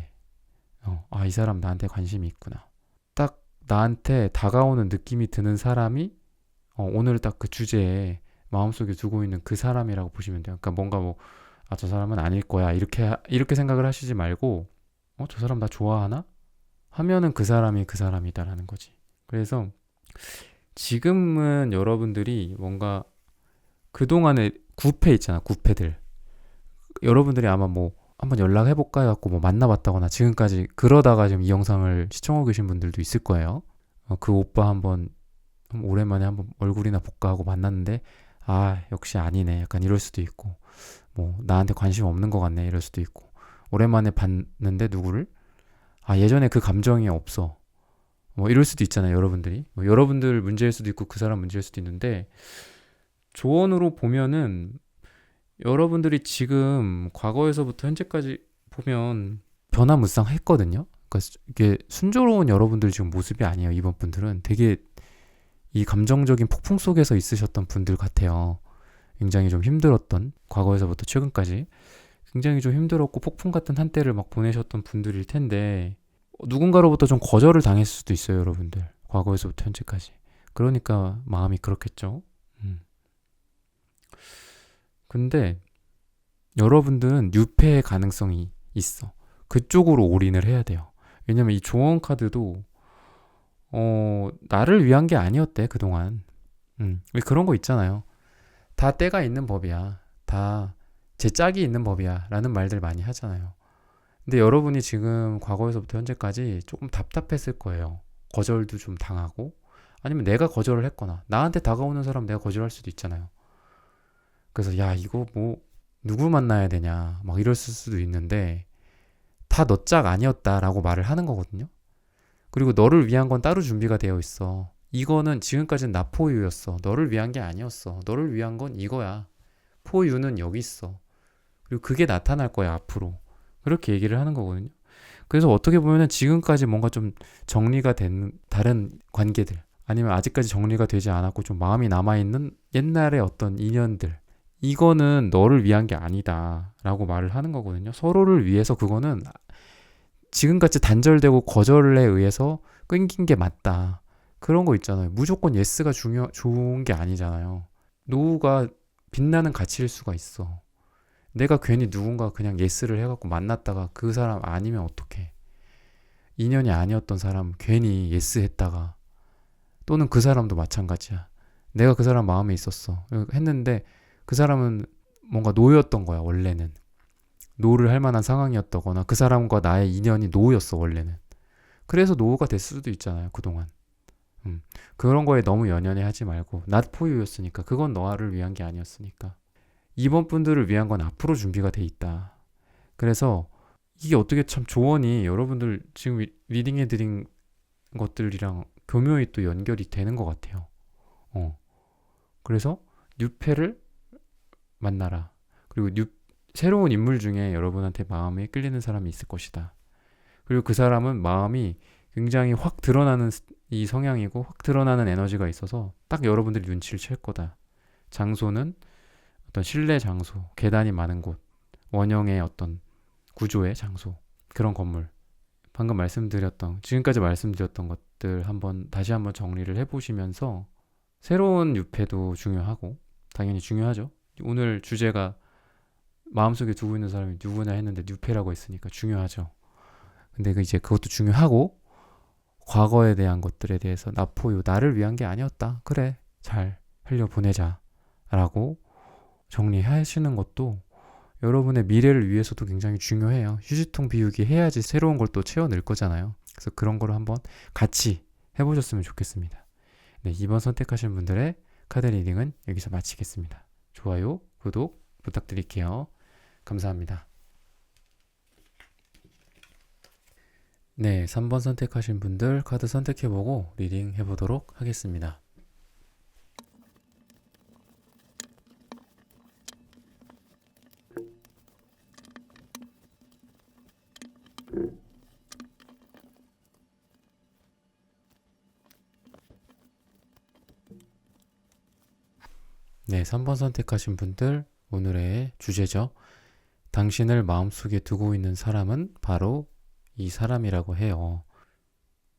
이 사람 나한테 관심이 있구나. 딱 나한테 다가오는 느낌이 드는 사람이 오늘 딱 그 주제에 마음속에 두고 있는 그 사람이라고 보시면 돼요. 그러니까 뭔가 저 사람은 아닐 거야. 이렇게 생각을 하시지 말고, 저 사람 나 좋아하나? 하면은 그 사람이 그 사람이다라는 거지. 그래서 지금은 여러분들이 뭔가 그동안에 구패 있잖아, 구패들. 여러분들이 아마 한번 연락해볼까 해갖고 만나봤다거나 지금까지 그러다가 지금 이 영상을 시청하고 계신 분들도 있을 거예요. 그 오빠 한번 오랜만에 한번 얼굴이나 볼까 하고 만났는데 역시 아니네 약간 이럴 수도 있고 나한테 관심 없는 것 같네 이럴 수도 있고 오랜만에 봤는데 누구를 예전에 그 감정이 없어. 뭐 이럴 수도 있잖아요, 여러분들이. 뭐 여러분들 문제일 수도 있고 그 사람 문제일 수도 있는데 조언으로 보면은 여러분들이 지금 과거에서부터 현재까지 보면 변화무쌍했거든요. 그러니까 이게 순조로운 여러분들 지금 모습이 아니에요. 이번 분들은 되게 이 감정적인 폭풍 속에서 있으셨던 분들 같아요. 굉장히 좀 힘들었던 과거에서부터 최근까지 굉장히 좀 힘들었고 폭풍 같은 한때를 막 보내셨던 분들일 텐데 누군가로부터 좀 거절을 당했을 수도 있어요, 여러분들. 과거에서부터 현재까지. 그러니까 마음이 그렇겠죠. 근데 여러분들은 유패의 가능성이 있어. 그쪽으로 올인을 해야 돼요. 왜냐면 이 조언 카드도 나를 위한 게 아니었대 그동안. 왜 그런 거 있잖아요. 다 때가 있는 법이야. 다 제 짝이 있는 법이야 라는 말들 많이 하잖아요. 근데 여러분이 지금 과거에서부터 현재까지 조금 답답했을 거예요. 거절도 좀 당하고 아니면 내가 거절을 했거나 나한테 다가오는 사람 내가 거절할 수도 있잖아요. 그래서 야 이거 뭐 누구 만나야 되냐 막 이럴 수도 있는데 다 너 짝 아니었다라고 말을 하는 거거든요. 그리고 너를 위한 건 따로 준비가 되어 있어. 이거는 지금까지는 나 포유였어. 너를 위한 게 아니었어. 너를 위한 건 이거야. 포유는 여기 있어. 그리고 그게 나타날 거야 앞으로. 그렇게 얘기를 하는 거거든요. 그래서 어떻게 보면은 지금까지 뭔가 좀 정리가 된 다른 관계들 아니면 아직까지 정리가 되지 않았고 좀 마음이 남아있는 옛날의 어떤 인연들 이거는 너를 위한 게 아니다 라고 말을 하는 거거든요. 서로를 위해서 그거는 지금같이 단절되고 거절에 의해서 끊긴 게 맞다. 그런 거 있잖아요. 무조건 예스가 좋은 게 아니잖아요. 노우가 빛나는 가치일 수가 있어. 내가 괜히 누군가 그냥 예스를 해갖고 만났다가 그 사람 아니면 어떡해. 인연이 아니었던 사람 괜히 예스 했다가 또는 그 사람도 마찬가지야. 내가 그 사람 마음에 있었어. 했는데 그 사람은 뭔가 노였던 거야 원래는. 노를 할 만한 상황이었다거나 그 사람과 나의 인연이 노였어 원래는. 그래서 노가 됐을 수도 있잖아요 그동안. 그런 거에 너무 연연해 하지 말고 낫 포유였으니까 그건 너를 위한 게 아니었으니까 이번 분들을 위한 건 앞으로 준비가 돼 있다. 그래서 이게 어떻게 참 조언이 여러분들 지금 리딩해드린 것들이랑 교묘히 또 연결이 되는 것 같아요. 그래서 뉴페를 만나라. 그리고 새로운 인물 중에 여러분한테 마음에 끌리는 사람이 있을 것이다. 그리고 그 사람은 마음이 굉장히 확 드러나는 이 성향이고 확 드러나는 에너지가 있어서 딱 여러분들이 눈치를 챌 거다. 장소는 어떤 실내 장소, 계단이 많은 곳, 원형의 어떤 구조의 장소, 그런 건물. 방금 지금까지 말씀드렸던 것들 다시 한번 정리를 해보시면서 새로운 유패도 중요하고 당연히 중요하죠. 오늘 주제가 마음속에 두고 있는 사람이 누구나 했는데 뉴페라고 했으니까 중요하죠. 근데 이제 그것도 중요하고 과거에 대한 것들에 대해서 나포유 나를 위한 게 아니었다. 그래 잘 흘려보내자 라고 정리하시는 것도 여러분의 미래를 위해서도 굉장히 중요해요. 휴지통 비우기 해야지 새로운 걸 또 채워 넣을 거잖아요. 그래서 그런 거를 한번 같이 해보셨으면 좋겠습니다. 네, 이번 선택하신 분들의 카드 리딩은 여기서 마치겠습니다. 좋아요, 구독 부탁드릴게요. 감사합니다. 네, 3번 선택하신 분들 카드 선택해보고 리딩 해보도록 하겠습니다. 네, 3번 선택하신 분들 오늘의 주제죠. 당신을 마음속에 두고 있는 사람은 바로 이 사람이라고 해요.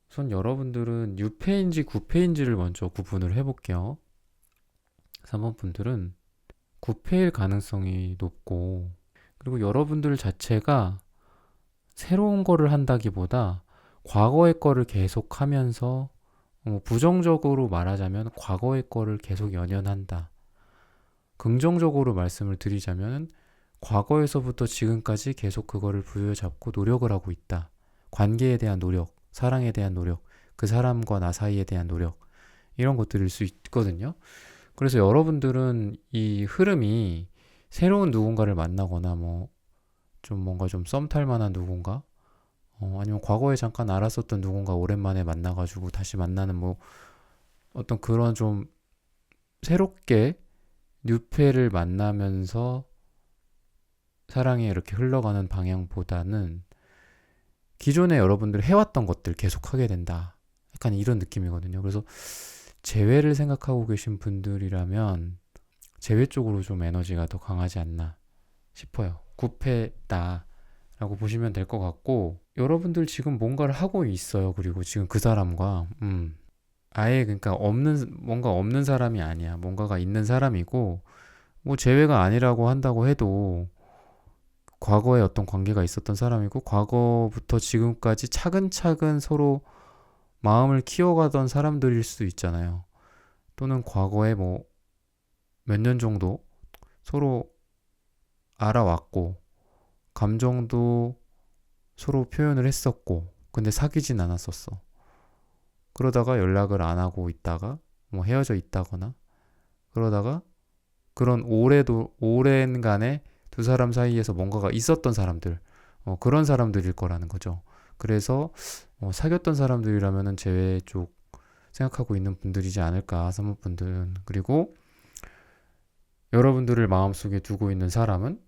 우선 여러분들은 6패인지 9패인지를 먼저 구분을 해볼게요. 3번 분들은 9패일 가능성이 높고 그리고 여러분들 자체가 새로운 거를 한다기보다 과거의 거를 계속하면서 부정적으로 말하자면 과거의 거를 계속 연연한다. 긍정적으로 말씀을 드리자면 과거에서부터 지금까지 계속 그거를 부여잡고 노력을 하고 있다. 관계에 대한 노력, 사랑에 대한 노력, 그 사람과 나 사이에 대한 노력 이런 것들일 수 있거든요. 그래서 여러분들은 이 흐름이 새로운 누군가를 만나거나 좀 뭔가 좀 썸 탈 만한 누군가, 아니면 과거에 잠깐 알았었던 누군가 오랜만에 만나가지고 다시 만나는 뭐 어떤 그런 좀 새롭게 뉴페를 만나면서 사랑이 이렇게 흘러가는 방향보다는 기존에 여러분들 해왔던 것들 계속 하게 된다. 약간 이런 느낌이거든요. 그래서 재회를 생각하고 계신 분들이라면 재회 쪽으로 좀 에너지가 더 강하지 않나 싶어요. 굽했다라고 보시면 될 것 같고, 여러분들 지금 뭔가를 하고 있어요. 그리고 지금 그 사람과 아예 그러니까 뭔가 없는 사람이 아니야. 뭔가가 있는 사람이고, 뭐 재회가 아니라고 한다고 해도 과거에 어떤 관계가 있었던 사람이고, 과거부터 지금까지 차근차근 서로 마음을 키워가던 사람들일 수도 있잖아요. 또는 과거에 뭐 몇 년 정도 서로 알아왔고, 감정도 서로 표현을 했었고, 근데 사귀진 않았었어. 그러다가 연락을 안 하고 있다가 뭐 헤어져 있다거나, 그러다가 그런 오랜간에 두 사람 사이에서 뭔가가 있었던 사람들, 그런 사람들일 거라는 거죠. 그래서 사귀었던 사람들이라면은 제외 쪽 생각하고 있는 분들이지 않을까, 사모분들은. 그리고 여러분들을 마음속에 두고 있는 사람은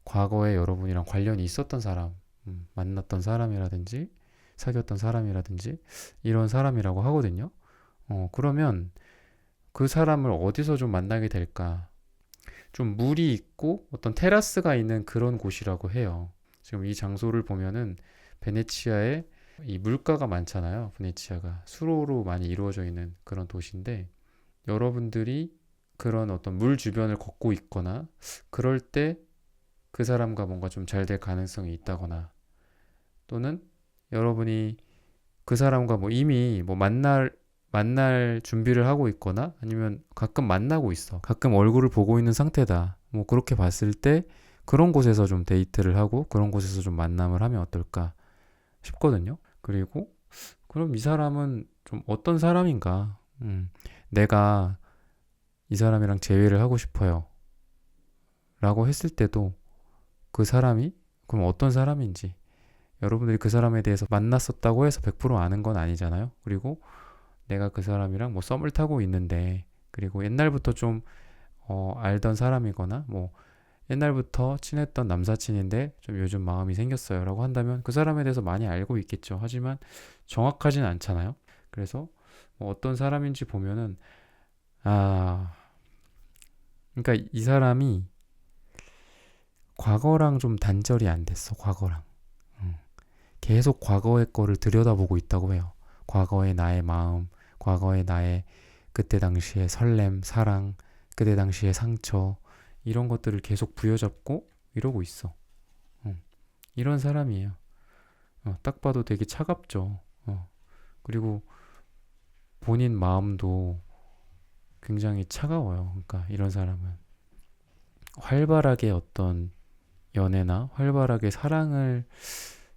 과거에 여러분이랑 관련이 있었던 사람, 만났던 사람이라든지 사귀었던 사람이라든지 이런 사람이라고 하거든요. 그러면 그 사람을 어디서 좀 만나게 될까? 좀 물이 있고 어떤 테라스가 있는 그런 곳이라고 해요. 지금 이 장소를 보면은 베네치아에 이 물가가 많잖아요. 베네치아가 수로로 많이 이루어져 있는 그런 도시인데, 여러분들이 그런 어떤 물 주변을 걷고 있거나 그럴 때 그 사람과 뭔가 좀 잘 될 가능성이 있다거나, 또는 여러분이 그 사람과 뭐 이미 뭐 만날 준비를 하고 있거나, 아니면 가끔 만나고 있어. 가끔 얼굴을 보고 있는 상태다. 뭐 그렇게 봤을 때 그런 곳에서 좀 데이트를 하고 그런 곳에서 좀 만남을 하면 어떨까 싶거든요. 그리고 그럼 이 사람은 좀 어떤 사람인가? 내가 이 사람이랑 재회를 하고 싶어요. 라고 했을 때도 그 사람이 그럼 어떤 사람인지, 여러분들이 그 사람에 대해서 만났었다고 해서 100% 아는 건 아니잖아요. 그리고 내가 그 사람이랑 뭐 썸을 타고 있는데, 그리고 옛날부터 좀 알던 사람이거나 뭐 옛날부터 친했던 남사친인데 좀 요즘 마음이 생겼어요 라고 한다면 그 사람에 대해서 많이 알고 있겠죠. 하지만 정확하진 않잖아요. 그래서 뭐 어떤 사람인지 보면은, 아, 그러니까 이 사람이 과거랑 좀 단절이 안 됐어. 과거랑 계속 과거의 거를 들여다보고 있다고 해요. 과거의 나의 마음, 과거의 나의 그때 당시의 설렘, 사랑, 그때 당시의 상처, 이런 것들을 계속 부여잡고 이러고 있어. 이런 사람이에요. 딱 봐도 되게 차갑죠. 그리고 본인 마음도 굉장히 차가워요. 그러니까 이런 사람은 활발하게 어떤 연애나 활발하게 사랑을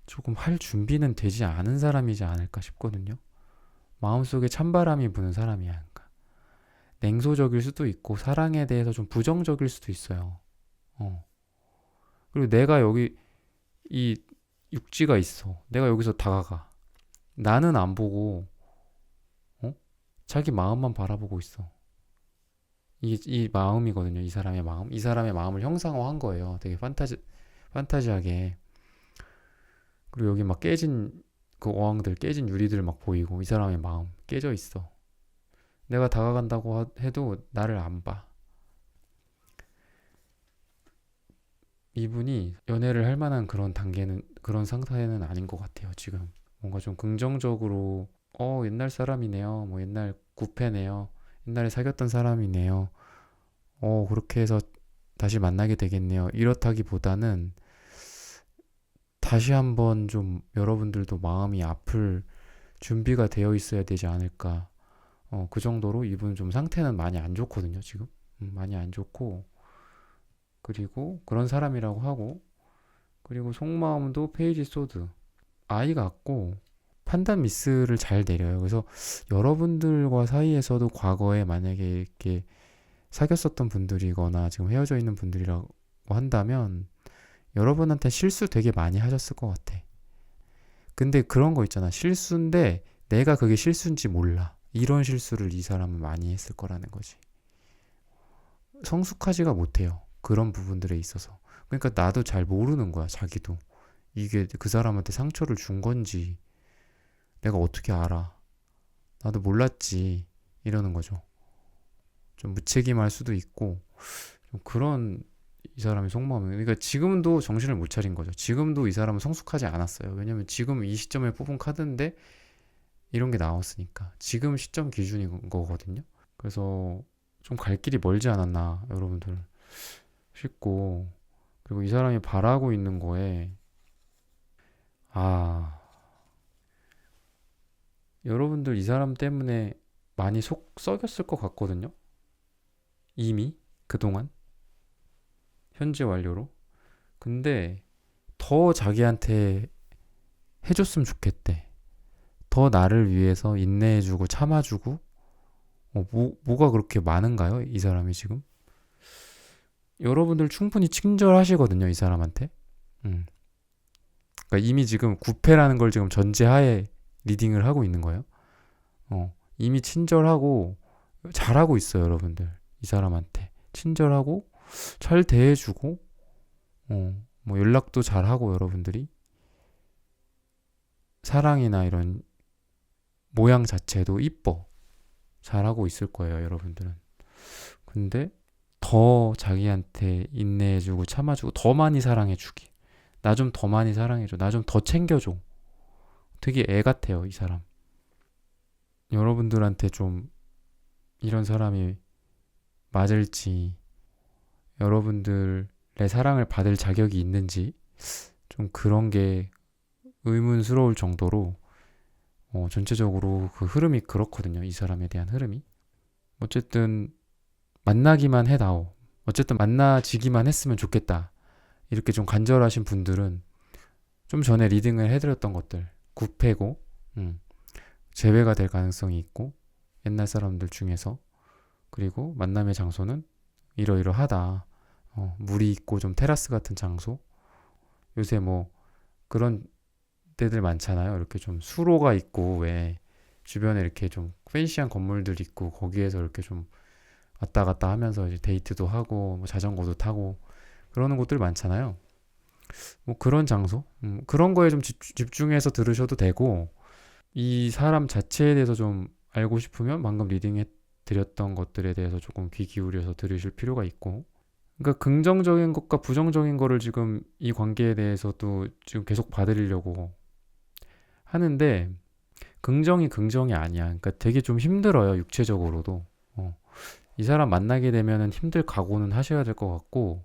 조금 할 준비는 되지 않은 사람이지 않을까 싶거든요. 마음속에 찬바람이 부는 사람이야. 그러니까 냉소적일 수도 있고 사랑에 대해서 좀 부정적일 수도 있어요. 그리고 내가 여기 이 육지가 있어. 내가 여기서 다가가. 나는 안 보고 자기 마음만 바라보고 있어. 이 마음이거든요. 이 사람의 마음. 이 사람의 마음을 형상화한 거예요. 되게 판타지하게. 그리고 여기 막 깨진 그 어항들, 깨진 유리들 막 보이고 이 사람의 마음 깨져 있어. 내가 다가간다고 해도 나를 안 봐. 이분이 연애를 할 만한 그런 단계는, 그런 상태는 아닌 것 같아요. 지금 뭔가 좀 긍정적으로 옛날 사람이네요. 뭐 옛날 구패네요. 옛날에 사귀었던 사람이네요. 그렇게 해서 다시 만나게 되겠네요. 이렇다기보다는 다시 한번 좀 여러분들도 마음이 아플 준비가 되어 있어야 되지 않을까. 그 정도로 이분 좀 상태는 많이 안 좋거든요, 지금. 많이 안 좋고, 그리고 그런 사람이라고 하고, 그리고 속마음도 페이지 소드. 아이 같고, 판단 미스를 잘 내려요. 그래서 여러분들과 사이에서도 과거에 만약에 이렇게 사귀었었던 분들이거나 지금 헤어져 있는 분들이라고 한다면 여러분한테 실수 되게 많이 하셨을 것 같아. 근데 그런 거 있잖아. 실수인데 내가 그게 실수인지 몰라. 이런 실수를 이 사람은 많이 했을 거라는 거지. 성숙하지가 못해요. 그런 부분들에 있어서. 그러니까 나도 잘 모르는 거야, 자기도. 이게 그 사람한테 상처를 준 건지 내가 어떻게 알아. 나도 몰랐지. 이러는 거죠. 좀 무책임할 수도 있고 좀 그런 이 사람의 속마음은 그러니까 지금도 정신을 못 차린 거죠. 지금도 이 사람은 성숙하지 않았어요. 왜냐면 지금 이 시점에 뽑은 카드인데 이런 게 나왔으니까 지금 시점 기준인 거거든요. 그래서 좀 갈 길이 멀지 않았나 여러분들 싶고 그리고 이 사람이 바라고 있는 거에 아 여러분들 이 사람 때문에 많이 속 썩였을 것 같거든요. 이미 그동안 현재 완료로. 근데 더 자기한테 해줬으면 좋겠대. 더 나를 위해서 인내해주고 참아주고 뭐가 그렇게 많은가요? 이 사람이 지금? 여러분들 충분히 친절하시거든요. 이 사람한테. 음. 그러니까 이미 지금 구패라는 걸 지금 전제하에 리딩을 하고 있는 거예요. 이미 친절하고 잘하고 있어요. 여러분들. 이 사람한테. 친절하고 잘 대해주고 뭐 연락도 잘하고 여러분들이 사랑이나 이런 모양 자체도 이뻐. 잘하고 있을 거예요, 여러분들은. 근데 더 자기한테 인내해주고 참아주고 더 많이 사랑해주기. 나 좀 더 많이 사랑해줘. 나 좀 더 챙겨줘. 되게 애 같아요, 이 사람. 여러분들한테 좀 이런 사람이 맞을지, 여러분들의 사랑을 받을 자격이 있는지 좀 그런 게 의문스러울 정도로 전체적으로 그 흐름이 그렇거든요. 이 사람에 대한 흐름이. 어쨌든 만나기만 해다오. 어쨌든 만나지기만 했으면 좋겠다. 이렇게 좀 간절하신 분들은 좀 전에 리딩을 해드렸던 것들 9패고 제외가 될 가능성이 있고 옛날 사람들 중에서 그리고 만남의 장소는 이러이러하다. 물이 있고 좀 테라스 같은 장소. 요새 뭐 그런 데들 많잖아요. 이렇게 좀 수로가 있고 왜 주변에 이렇게 좀 팬시한 건물들 있고 거기에서 이렇게 좀 왔다 갔다 하면서 이제 데이트도 하고 뭐 자전거도 타고 그러는 곳들 많잖아요. 뭐 그런 장소 그런 거에 좀 집중해서 들으셔도 되고 이 사람 자체에 대해서 좀 알고 싶으면 방금 리딩해 드렸던 것들에 대해서 조금 귀 기울여서 들으실 필요가 있고 그러니까 긍정적인 것과 부정적인 거를 지금 이 관계에 대해서도 지금 계속 봐드리려고 하는데 긍정이 아니야. 그러니까 되게 좀 힘들어요. 육체적으로도. 이 사람 만나게 되면은 힘들 각오는 하셔야 될 것 같고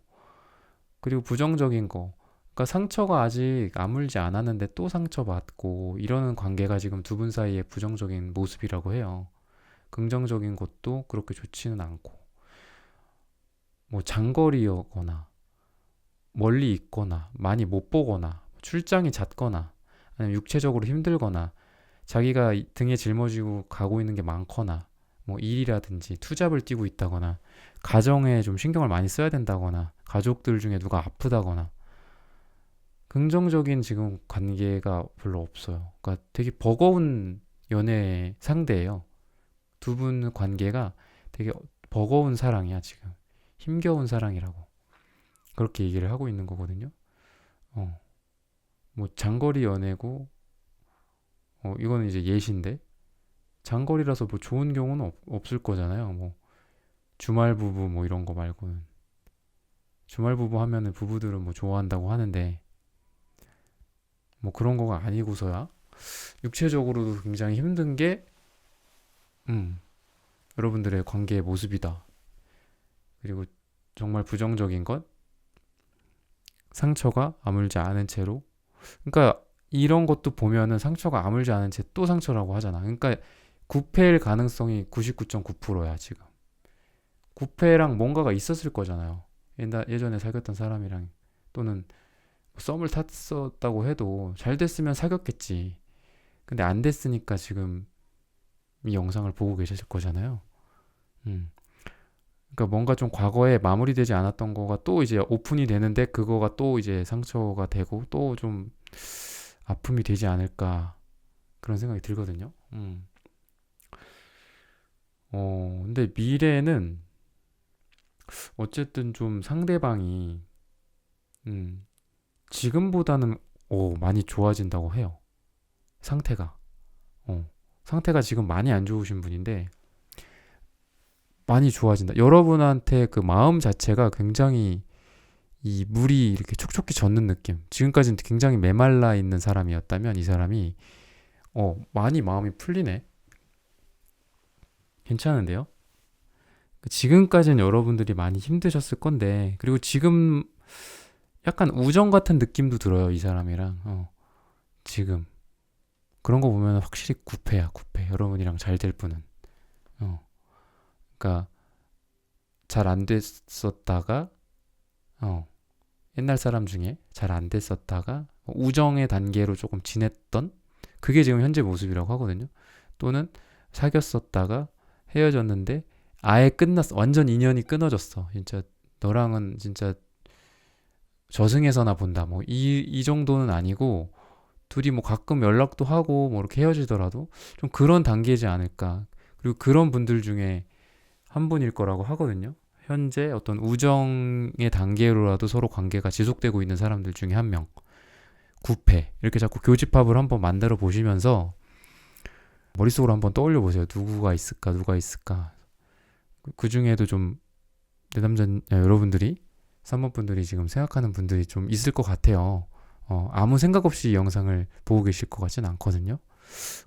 그리고 부정적인 거 그러니까 상처가 아직 아물지 않았는데 또 상처받고 이러는 관계가 지금 두 분 사이의 부정적인 모습이라고 해요. 긍정적인 것도 그렇게 좋지는 않고 뭐 장거리거나 멀리 있거나 많이 못 보거나 출장이 잦거나 아니면 육체적으로 힘들거나 자기가 등에 짊어지고 가고 있는 게 많거나 뭐 일이라든지 투잡을 뛰고 있다거나 가정에 좀 신경을 많이 써야 된다거나 가족들 중에 누가 아프다거나 긍정적인 지금 관계가 별로 없어요. 그러니까 되게 버거운 연애 상대예요. 두 분 관계가 되게 버거운 사랑이야 지금. 힘겨운 사랑이라고 그렇게 얘기를 하고 있는 거거든요. 뭐 장거리 연애고 이거는 이제 예시인데 장거리라서 뭐 좋은 경우는 없을 거잖아요. 뭐 주말 부부 뭐 이런 거 말고는 주말 부부 하면은 부부들은 뭐 좋아한다고 하는데 뭐 그런 거가 아니고서야 육체적으로도 굉장히 힘든 게 여러분들의 관계의 모습이다. 그리고 정말 부정적인 것 상처가 아물지 않은 채로 그러니까 이런 것도 보면은 상처가 아물지 않은 채 또 상처라고 하잖아. 그러니까 9패일 가능성이 99.9%야 지금. 9패랑 뭔가가 있었을 거잖아요. 예전에 사귀었던 사람이랑 또는 썸을 탔었다고 해도 잘 됐으면 사귀었겠지. 근데 안 됐으니까 지금 이 영상을 보고 계실 거잖아요. 그러니까 뭔가 좀 과거에 마무리되지 않았던 거가 또 이제 오픈이 되는데 그거가 또 이제 상처가 되고 또 좀 아픔이 되지 않을까 그런 생각이 들거든요. 근데 미래는 어쨌든 좀 상대방이 음, 지금보다는 많이 좋아진다고 해요. 상태가. 상태가 지금 많이 안 좋으신 분인데 많이 좋아진다. 여러분한테 그 마음 자체가 굉장히 이 물이 이렇게 촉촉히 젖는 느낌. 지금까지는 굉장히 메말라 있는 사람이었다면 이 사람이 많이 마음이 풀리네. 괜찮은데요? 지금까지는 여러분들이 많이 힘드셨을 건데 그리고 지금 약간 우정 같은 느낌도 들어요. 이 사람이랑 지금 그런 거 보면 확실히 구패야 구패. 여러분이랑 잘 될 분은 그러니까 잘 안 됐었다가 옛날 사람 중에 잘 안 됐었다가 우정의 단계로 조금 지냈던 그게 지금 현재 모습이라고 하거든요. 또는 사귀었었다가 헤어졌는데 아예 끝났어. 완전 인연이 끊어졌어. 진짜 너랑은 진짜 저승에서나 본다. 뭐 이 정도는 아니고 둘이 뭐 가끔 연락도 하고 뭐 이렇게 헤어지더라도 좀 그런 단계지 않을까. 그리고 그런 분들 중에 한 분일 거라고 하거든요. 현재 어떤 우정의 단계로라도 서로 관계가 지속되고 있는 사람들 중에 한 명. 구패. 이렇게 자꾸 교집합을 한번 만들어 보시면서 머릿속으로 한번 떠올려 보세요. 누구가 있을까? 누가 있을까? 그 중에도 좀 내담자 여러분들이 3번 분들이 지금 생각하는 분들이 좀 있을 것 같아요. 아무 생각 없이 이 영상을 보고 계실 것 같진 않거든요.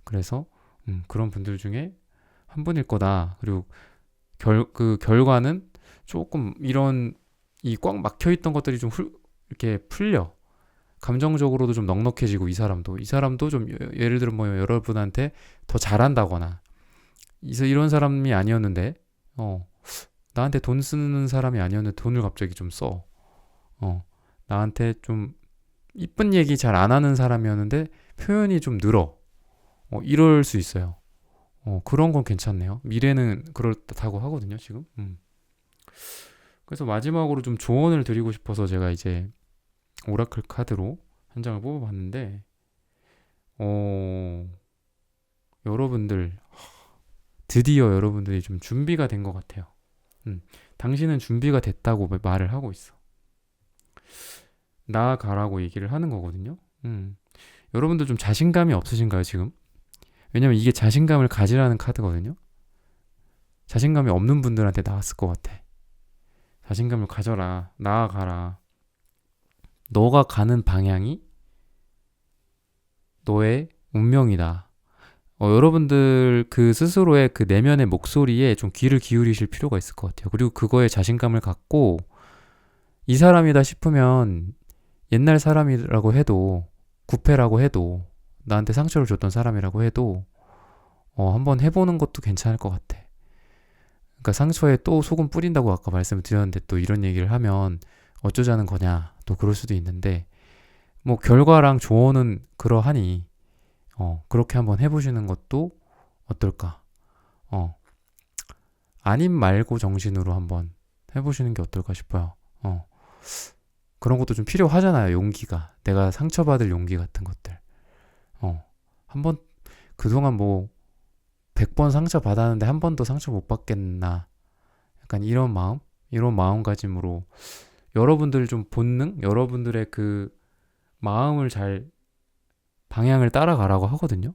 그래서 그런 분들 중에 한 분일 거다. 그리고 그 결과는 조금 이런 이 꽉 막혀 있던 것들이 좀 이렇게 풀려. 감정적으로도 좀 넉넉해지고 이 사람도 좀 예를 들어 뭐 여러분한테 더 잘한다거나 이런 사람이 아니었는데 나한테 돈 쓰는 사람이 아니었는데 돈을 갑자기 좀 써. 나한테 좀 이쁜 얘기 잘 안 하는 사람이었는데 표현이 좀 늘어. 이럴 수 있어요. 그런 건 괜찮네요. 미래는 그렇다고 하거든요, 지금. 그래서 마지막으로 좀 조언을 드리고 싶어서 제가 이제 오라클 카드로 한 장을 뽑아봤는데, 여러분들, 드디어 여러분들이 좀 준비가 된 것 같아요. 당신은 준비가 됐다고 말을 하고 있어. 나아가라고 얘기를 하는 거거든요. 여러분들 좀 자신감이 없으신가요, 지금? 왜냐면 이게 자신감을 가지라는 카드거든요. 자신감이 없는 분들한테 나왔을 것 같아. 자신감을 가져라. 나아가라. 너가 가는 방향이 너의 운명이다. 여러분들 그 스스로의 그 내면의 목소리에 좀 귀를 기울이실 필요가 있을 것 같아요. 그리고 그거에 자신감을 갖고 이 사람이다 싶으면 옛날 사람이라고 해도 구패라고 해도 나한테 상처를 줬던 사람이라고 해도 한번 해보는 것도 괜찮을 것 같아. 그러니까 상처에 또 소금 뿌린다고 아까 말씀을 드렸는데 또 이런 얘기를 하면 어쩌자는 거냐 또 그럴 수도 있는데 뭐 결과랑 조언은 그러하니 그렇게 한번 해보시는 것도 어떨까. 아님 말고 정신으로 한번 해보시는 게 어떨까 싶어요. 그런 것도 좀 필요하잖아요. 용기가. 내가 상처받을 용기 같은 것들. 한번 그동안 뭐 100번 상처 받았는데 한 번도 상처 못 받겠나. 약간 이런 마음가짐으로 여러분들 좀 본능, 여러분들의 그 마음을 잘 방향을 따라가라고 하거든요.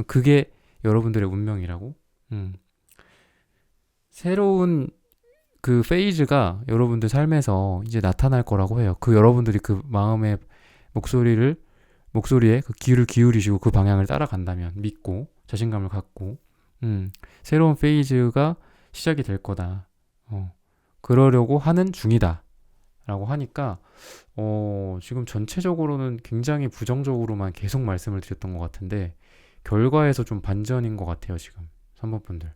그게 여러분들의 운명이라고. 새로운 그 페이즈가 여러분들 삶에서 이제 나타날 거라고 해요. 그 여러분들이 그 마음의 목소리에 그 귀를 기울이시고 그 방향을 따라간다면 믿고 자신감을 갖고 새로운 페이즈가 시작이 될 거다. 그러려고 하는 중이다. 라고 하니까 지금 전체적으로는 굉장히 부정적으로만 계속 말씀을 드렸던 것 같은데 결과에서 좀 반전인 것 같아요. 지금 3번 분들.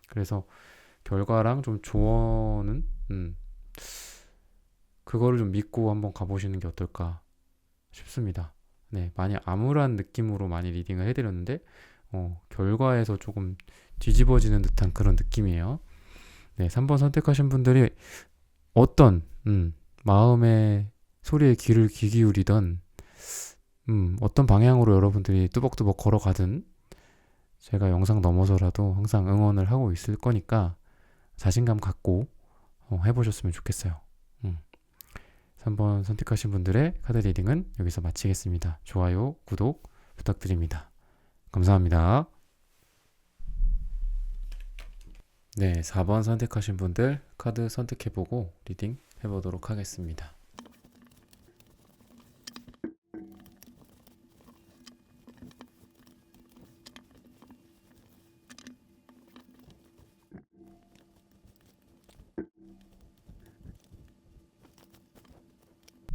그래서 결과랑 좀 조언은 그거를 좀 믿고 한번 가보시는 게 어떨까 싶습니다. 네, 많이 암울한 느낌으로 많이 리딩을 해드렸는데 결과에서 조금 뒤집어지는 듯한 그런 느낌이에요. 네, 3번 선택하신 분들이 어떤 마음의 소리에 귀를 귀 기울이던 어떤 방향으로 여러분들이 뚜벅뚜벅 걸어가든 제가 영상 넘어서라도 항상 응원을 하고 있을 거니까 자신감 갖고 해보셨으면 좋겠어요. 3번 선택하신 분들의 카드 리딩은 여기서 마치겠습니다. 좋아요, 구독 부탁드립니다. 감사합니다. 네, 4번 선택하신 분들 카드 선택해보고 리딩 해보도록 하겠습니다.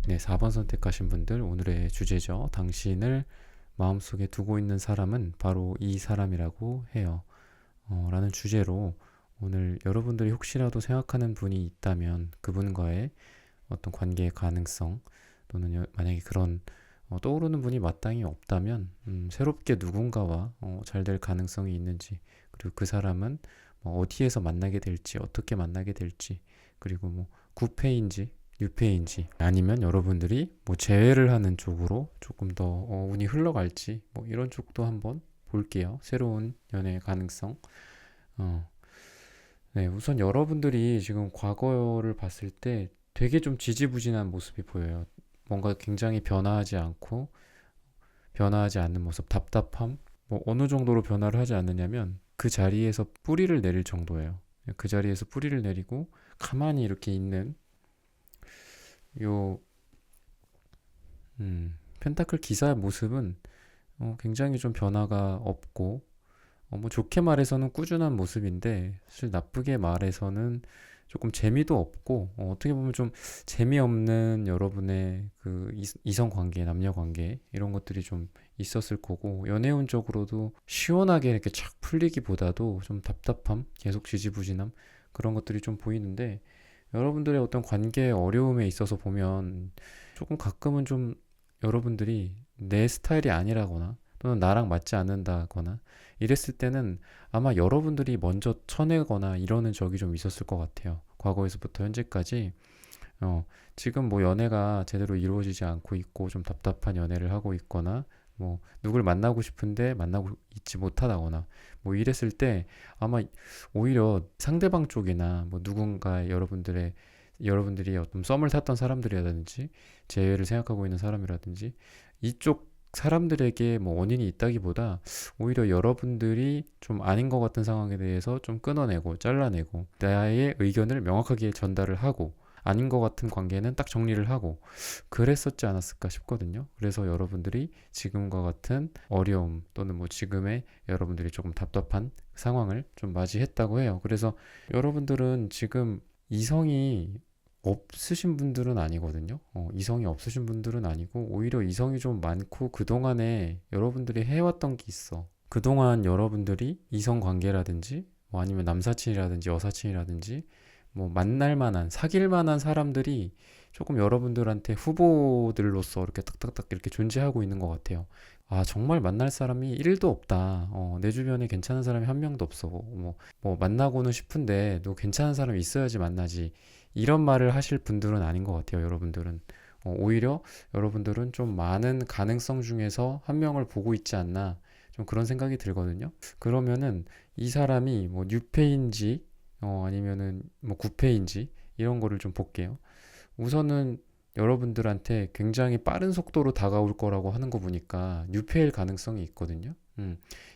네, 4번 선택하신 분들 오늘의 주제죠. 당신을 마음속에 두고 있는 사람은 바로 이 사람이라고 해요. 라는 주제로 오늘 여러분들이 혹시라도 생각하는 분이 있다면 그분과의 어떤 관계의 가능성 또는 만약에 그런 떠오르는 분이 마땅히 없다면 새롭게 누군가와 잘 될 가능성이 있는지, 그리고 그 사람은 어디에서 만나게 될지, 어떻게 만나게 될지, 그리고 구패인지 유패인지, 아니면 여러분들이 제외를 하는 쪽으로 조금 더 운이 흘러갈지, 이런 쪽도 한번 볼게요. 새로운 연애의 가능성. 네, 우선 여러분들이 지금 과거를 봤을 때 되게 좀 지지부진한 모습이 보여요. 뭔가 굉장히 변화하지 않고, 변화하지 않는 모습, 답답함, 어느 정도로 변화를 하지 않느냐면 그 자리에서 뿌리를 내릴 정도예요. 그 자리에서 뿌리를 내리고 가만히 이렇게 있는 요 펜타클 기사의 모습은 굉장히 좀 변화가 없고, 좋게 말해서는 꾸준한 모습인데 사실 나쁘게 말해서는 조금 재미도 없고, 어떻게 보면 좀 재미없는 여러분의 그 이성 관계, 남녀 관계 이런 것들이 좀 있었을 거고, 연애운적으로도 시원하게 이렇게 착 풀리기보다도 좀 답답함, 계속 지지부진함, 그런 것들이 좀 보이는데, 여러분들의 어떤 관계의 어려움에 있어서 보면 조금 가끔은 좀 여러분들이 내 스타일이 아니라거나 또는 나랑 맞지 않는다거나 이랬을 때는 아마 여러분들이 먼저 쳐내거나 이러는 적이 좀 있었을 것 같아요. 과거에서부터 현재까지 지금 연애가 제대로 이루어지지 않고 있고 좀 답답한 연애를 하고 있거나 누굴 만나고 싶은데 만나고 있지 못하다거나 이랬을 때 아마 오히려 상대방 쪽이나 누군가 여러분들이 어떤 썸을 탔던 사람들이라든지 재회를 생각하고 있는 사람이라든지 이쪽 사람들에게 원인이 있다기보다 오히려 여러분들이 좀 아닌 것 같은 상황에 대해서 좀 끊어내고 잘라내고 나의 의견을 명확하게 전달을 하고, 아닌 것 같은 관계는 딱 정리를 하고 그랬었지 않았을까 싶거든요. 그래서 여러분들이 지금과 같은 어려움 또는 지금의 여러분들이 조금 답답한 상황을 좀 맞이했다고 해요. 그래서 여러분들은 지금 이성이 없으신 분들은 아니거든요. 이성이 없으신 분들은 아니고 오히려 이성이 좀 많고 그동안에 여러분들이 해왔던 게 있어. 그동안 여러분들이 이성 관계라든지 아니면 남사친이라든지 여사친이라든지 만날 만한, 사귈 만한 사람들이 조금 여러분들한테 후보들로서 이렇게 딱딱딱 이렇게 존재하고 있는 것 같아요. 아, 정말 만날 사람이 1도 없다. 내 주변에 괜찮은 사람이 한 명도 없어. 만나고는 싶은데 너 괜찮은 사람이 있어야지 만나지. 이런 말을 하실 분들은 아닌 것 같아요, 여러분들은. 오히려 여러분들은 좀 많은 가능성 중에서 한 명을 보고 있지 않나. 좀 그런 생각이 들거든요. 그러면은 이 사람이 뉴페인지 아니면은 구패인지 이런 거를 좀 볼게요. 우선은 여러분들한테 굉장히 빠른 속도로 다가올 거라고 하는 거 보니까 뉴페일 가능성이 있거든요.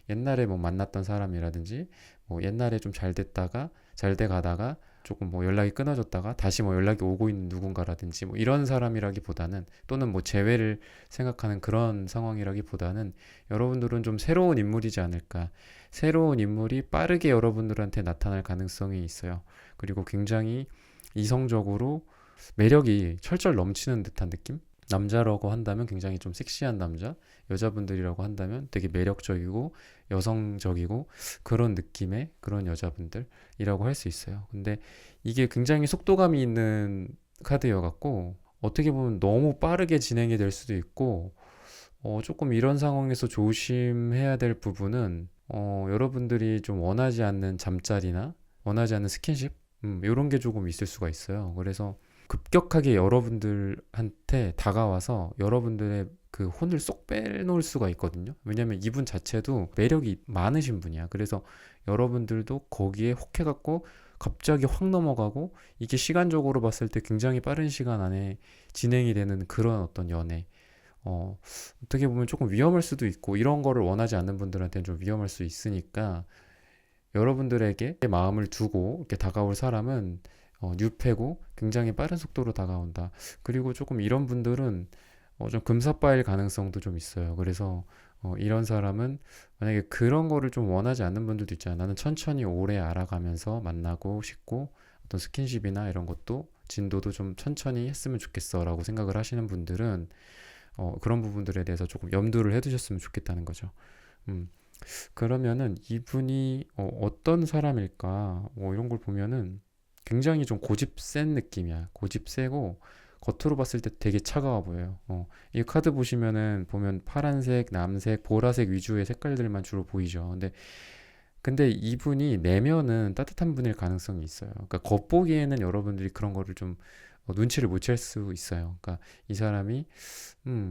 옛날에 만났던 사람이라든지 옛날에 좀 잘 됐다가 잘 돼 가다가 조금 연락이 끊어졌다가 다시 연락이 오고 있는 누군가라든지 이런 사람이라기보다는, 또는 재회를 생각하는 그런 상황이라기보다는 여러분들은 좀 새로운 인물이지 않을까. 새로운 인물이 빠르게 여러분들한테 나타날 가능성이 있어요. 그리고 굉장히 이성적으로 매력이 철철 넘치는 듯한 느낌? 남자라고 한다면 굉장히 좀 섹시한 남자, 여자분들이라고 한다면 되게 매력적이고 여성적이고 그런 느낌의 그런 여자분들이라고 할 수 있어요. 근데 이게 굉장히 속도감이 있는 카드여갖고 어떻게 보면 너무 빠르게 진행이 될 수도 있고, 조금 이런 상황에서 조심해야 될 부분은 여러분들이 좀 원하지 않는 잠자리나 원하지 않는 스킨십, 이런 게 조금 있을 수가 있어요. 그래서 급격하게 여러분들한테 다가와서 여러분들의 그 혼을 쏙 빼놓을 수가 있거든요. 왜냐면 이분 자체도 매력이 많으신 분이야. 그래서 여러분들도 거기에 혹해갖고 갑자기 확 넘어가고, 이게 시간적으로 봤을 때 굉장히 빠른 시간 안에 진행이 되는 그런 어떤 연애. 어떻게 보면 조금 위험할 수도 있고, 이런 거를 원하지 않는 분들한테는 좀 위험할 수 있으니까, 여러분들에게 마음을 두고 이렇게 다가올 사람은 뉴페고 굉장히 빠른 속도로 다가온다. 그리고 조금 이런 분들은 좀 금사빠일 가능성도 좀 있어요. 그래서 이런 사람은 만약에 그런 거를 좀 원하지 않는 분들도 있잖아요. 나는 천천히 오래 알아가면서 만나고 싶고, 어떤 스킨십이나 이런 것도 진도도 좀 천천히 했으면 좋겠어 라고 생각을 하시는 분들은 그런 부분들에 대해서 조금 염두를 해두셨으면 좋겠다는 거죠. 음, 그러면은 이분이 떤 사람일까? 이런 걸 보면은 굉장히 좀 고집 센 느낌이야. 고집 세고 겉으로 봤을 때 되게 차가워 보여요. 이 카드 보면 파란색, 남색, 보라색 위주의 색깔들만 주로 보이죠. 근데 이분이 내면은 따뜻한 분일 가능성이 있어요. 그러니까 겉보기에는 여러분들이 그런 거를 좀 눈치를 못 챌 수 있어요. 그러니까 이 사람이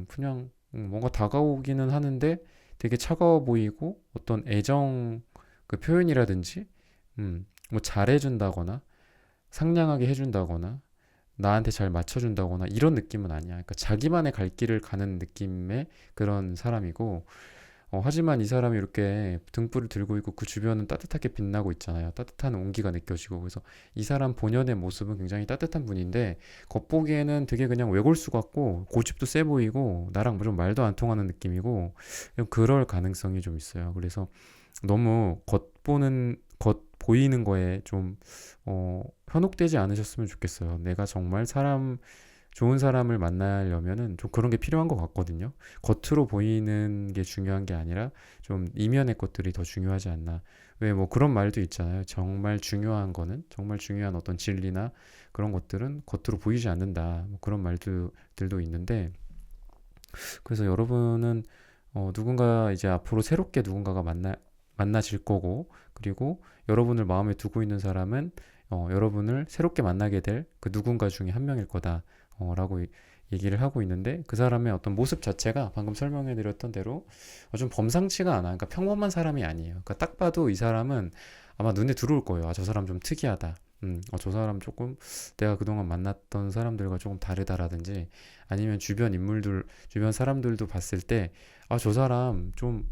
그냥 뭔가 다가오기는 하는데 되게 차가워 보이고, 어떤 애정 그 표현이라든지 뭐 잘해준다거나 상냥하게 해준다거나 나한테 잘 맞춰준다거나 이런 느낌은 아니야. 그러니까 자기만의 갈 길을 가는 느낌의 그런 사람이고, 하지만 이 사람이 이렇게 등불을 들고 있고 그 주변은 따뜻하게 빛나고 있잖아요. 따뜻한 온기가 느껴지고. 그래서 이 사람 본연의 모습은 굉장히 따뜻한 분인데, 겉보기에는 되게 그냥 외골수 같고 고집도 세 보이고 나랑 좀 말도 안 통하는 느낌이고, 그럴 가능성이 좀 있어요. 그래서 너무 겉 보이는 거에 좀 현혹되지 않으셨으면 좋겠어요. 내가 정말 좋은 사람을 만나려면은 좀 그런 게 필요한 것 같거든요. 겉으로 보이는 게 중요한 게 아니라 좀 이면의 것들이 더 중요하지 않나. 왜 뭐 그런 말도 있잖아요. 정말 중요한 어떤 진리나 그런 것들은 겉으로 보이지 않는다. 뭐 그런 말들도 있는데, 그래서 여러분은 누군가 이제 앞으로 새롭게 누군가가 만나질 거고, 그리고 여러분을 마음에 두고 있는 사람은 여러분을 새롭게 만나게 될 그 누군가 중에 한 명일 거다 라고 얘기를 하고 있는데, 그 사람의 어떤 모습 자체가 방금 설명해 드렸던 대로 좀 범상치가 않아. 그러니까 평범한 사람이 아니에요. 그러니까 딱 봐도 이 사람은 아마 눈에 들어올 거예요. 아, 저 사람 좀 특이하다. 저 사람 조금 내가 그동안 만났던 사람들과 조금 다르다라든지, 아니면 주변 사람들도 봤을 때, 아, 저 사람 좀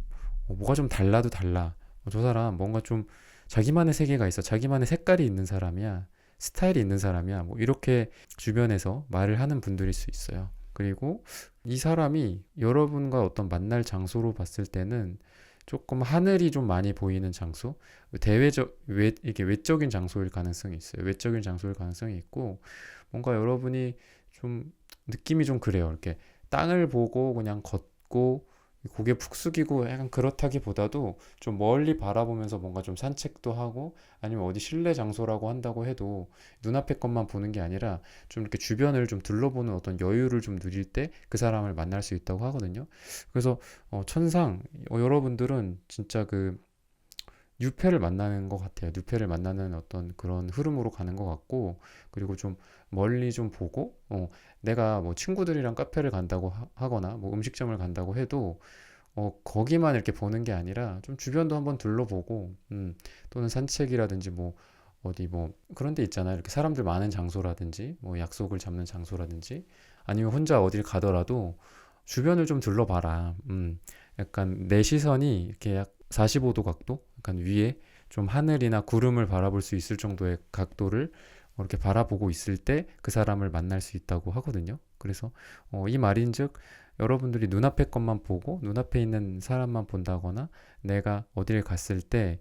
뭐가 좀 달라도 달라. 저 사람 뭔가 좀 자기만의 세계가 있어. 자기만의 색깔이 있는 사람이야. 스타일이 있는 사람이야. 뭐 이렇게 주변에서 말을 하는 분들일 수 있어요. 그리고 이 사람이 여러분과 어떤 만날 장소로 봤을 때는 조금 하늘이 좀 많이 보이는 장소, 이게 외적인 장소일 가능성이 있어요. 외적인 장소일 가능성이 있고, 뭔가 여러분이 좀 느낌이 좀 그래요. 이렇게 땅을 보고 그냥 걷고 고개 푹 숙이고 약간 그렇다기보다도 좀 멀리 바라보면서 뭔가 좀 산책도 하고, 아니면 어디 실내 장소라고 한다고 해도 눈앞의 것만 보는 게 아니라 좀 이렇게 주변을 좀 둘러보는 어떤 여유를 좀 누릴 때 그 사람을 만날 수 있다고 하거든요. 그래서 천상 여러분들은 진짜 그 뉴페를 만나는 것 같아요. 뉴페를 만나는 어떤 그런 흐름으로 가는 것 같고, 그리고 좀 멀리 좀 보고, 내가 뭐 친구들이랑 카페를 간다고 하거나 뭐 음식점을 간다고 해도 거기만 이렇게 보는 게 아니라 좀 주변도 한번 둘러보고, 또는 산책이라든지 뭐 어디 뭐 그런 데 있잖아요. 이렇게 사람들 많은 장소라든지 뭐 약속을 잡는 장소라든지, 아니면 혼자 어딜 가더라도 주변을 좀 둘러봐라. 약간 내 시선이 이렇게 약 45도 각도? 약간 위에 좀 하늘이나 구름을 바라볼 수 있을 정도의 각도를 이렇게 바라보고 있을 때 그 사람을 만날 수 있다고 하거든요. 그래서 이 말인즉, 여러분들이 눈앞의 것만 보고 눈앞에 있는 사람만 본다거나, 내가 어디를 갔을 때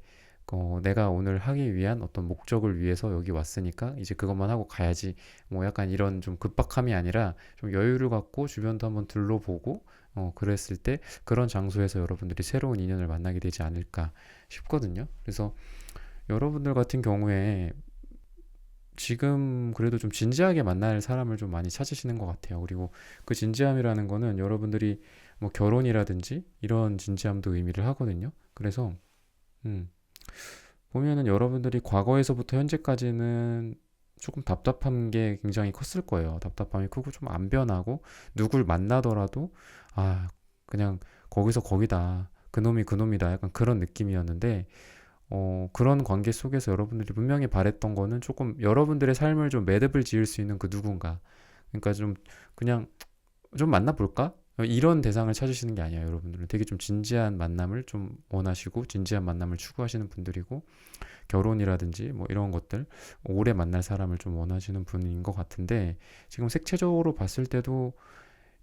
내가 오늘 하기 위한 어떤 목적을 위해서 여기 왔으니까 이제 그것만 하고 가야지, 뭐 약간 이런 좀 급박함이 아니라 좀 여유를 갖고 주변도 한번 둘러보고, 그랬을 때 그런 장소에서 여러분들이 새로운 인연을 만나게 되지 않을까 싶거든요. 그래서 여러분들 같은 경우에 지금 그래도 좀 진지하게 만날 사람을 좀 많이 찾으시는 것 같아요. 그리고 그 진지함이라는 거는 여러분들이 뭐 결혼이라든지 이런 진지함도 의미를 하거든요. 그래서 음, 보면은 여러분들이 과거에서부터 현재까지는 조금 답답한 게 굉장히 컸을 거예요. 답답함이 크고 좀 안 변하고 누굴 만나더라도 아 그냥 거기서 거기다 그놈이 그놈이다 약간 그런 느낌이었는데 그런 관계 속에서 여러분들이 분명히 바랬던 거는 조금 여러분들의 삶을 좀 매듭을 지을 수 있는 그 누군가 그러니까 좀 그냥 좀 만나볼까? 이런 대상을 찾으시는 게 아니에요. 여러분들은 되게 좀 진지한 만남을 좀 원하시고 진지한 만남을 추구하시는 분들이고 결혼이라든지 뭐 이런 것들 오래 만날 사람을 좀 원하시는 분인 것 같은데 지금 색채적으로 봤을 때도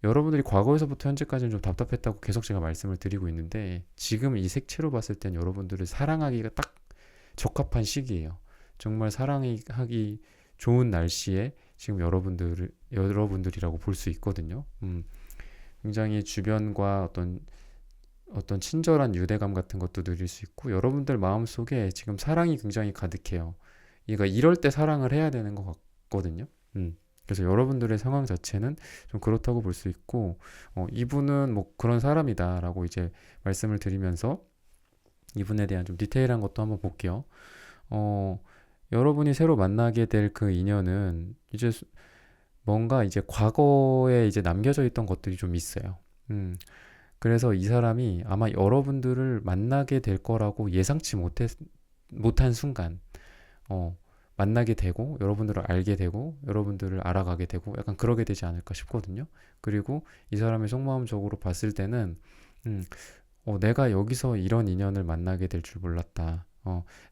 여러분들이 과거에서부터 현재까지는 좀 답답했다고 계속 제가 말씀을 드리고 있는데 지금 이 색채로 봤을 땐 여러분들을 사랑하기가 딱 적합한 시기예요. 정말 사랑하기 좋은 날씨에 지금 여러분들이라고 볼 수 있거든요. 굉장히 주변과 어떤 친절한 유대감 같은 것도 누릴 수 있고 여러분들 마음속에 지금 사랑이 굉장히 가득해요. 그러니까 이럴 때 사랑을 해야 되는 것 같거든요. 그래서 여러분들의 상황 자체는 좀 그렇다고 볼 수 있고 이분은 뭐 그런 사람이다라고 이제 말씀을 드리면서 이분에 대한 좀 디테일한 것도 한번 볼게요. 여러분이 새로 만나게 될 그 인연은 이제 뭔가 이제 과거에 이제 남겨져 있던 것들이 좀 있어요. 그래서 이 사람이 아마 여러분들을 만나게 될 거라고 예상치 못한 순간, 만나게 되고, 여러분들을 알게 되고, 여러분들을 알아가게 되고, 약간 그러게 되지 않을까 싶거든요. 그리고 이 사람의 속마음적으로 봤을 때는, 내가 여기서 이런 인연을 만나게 될 줄 몰랐다.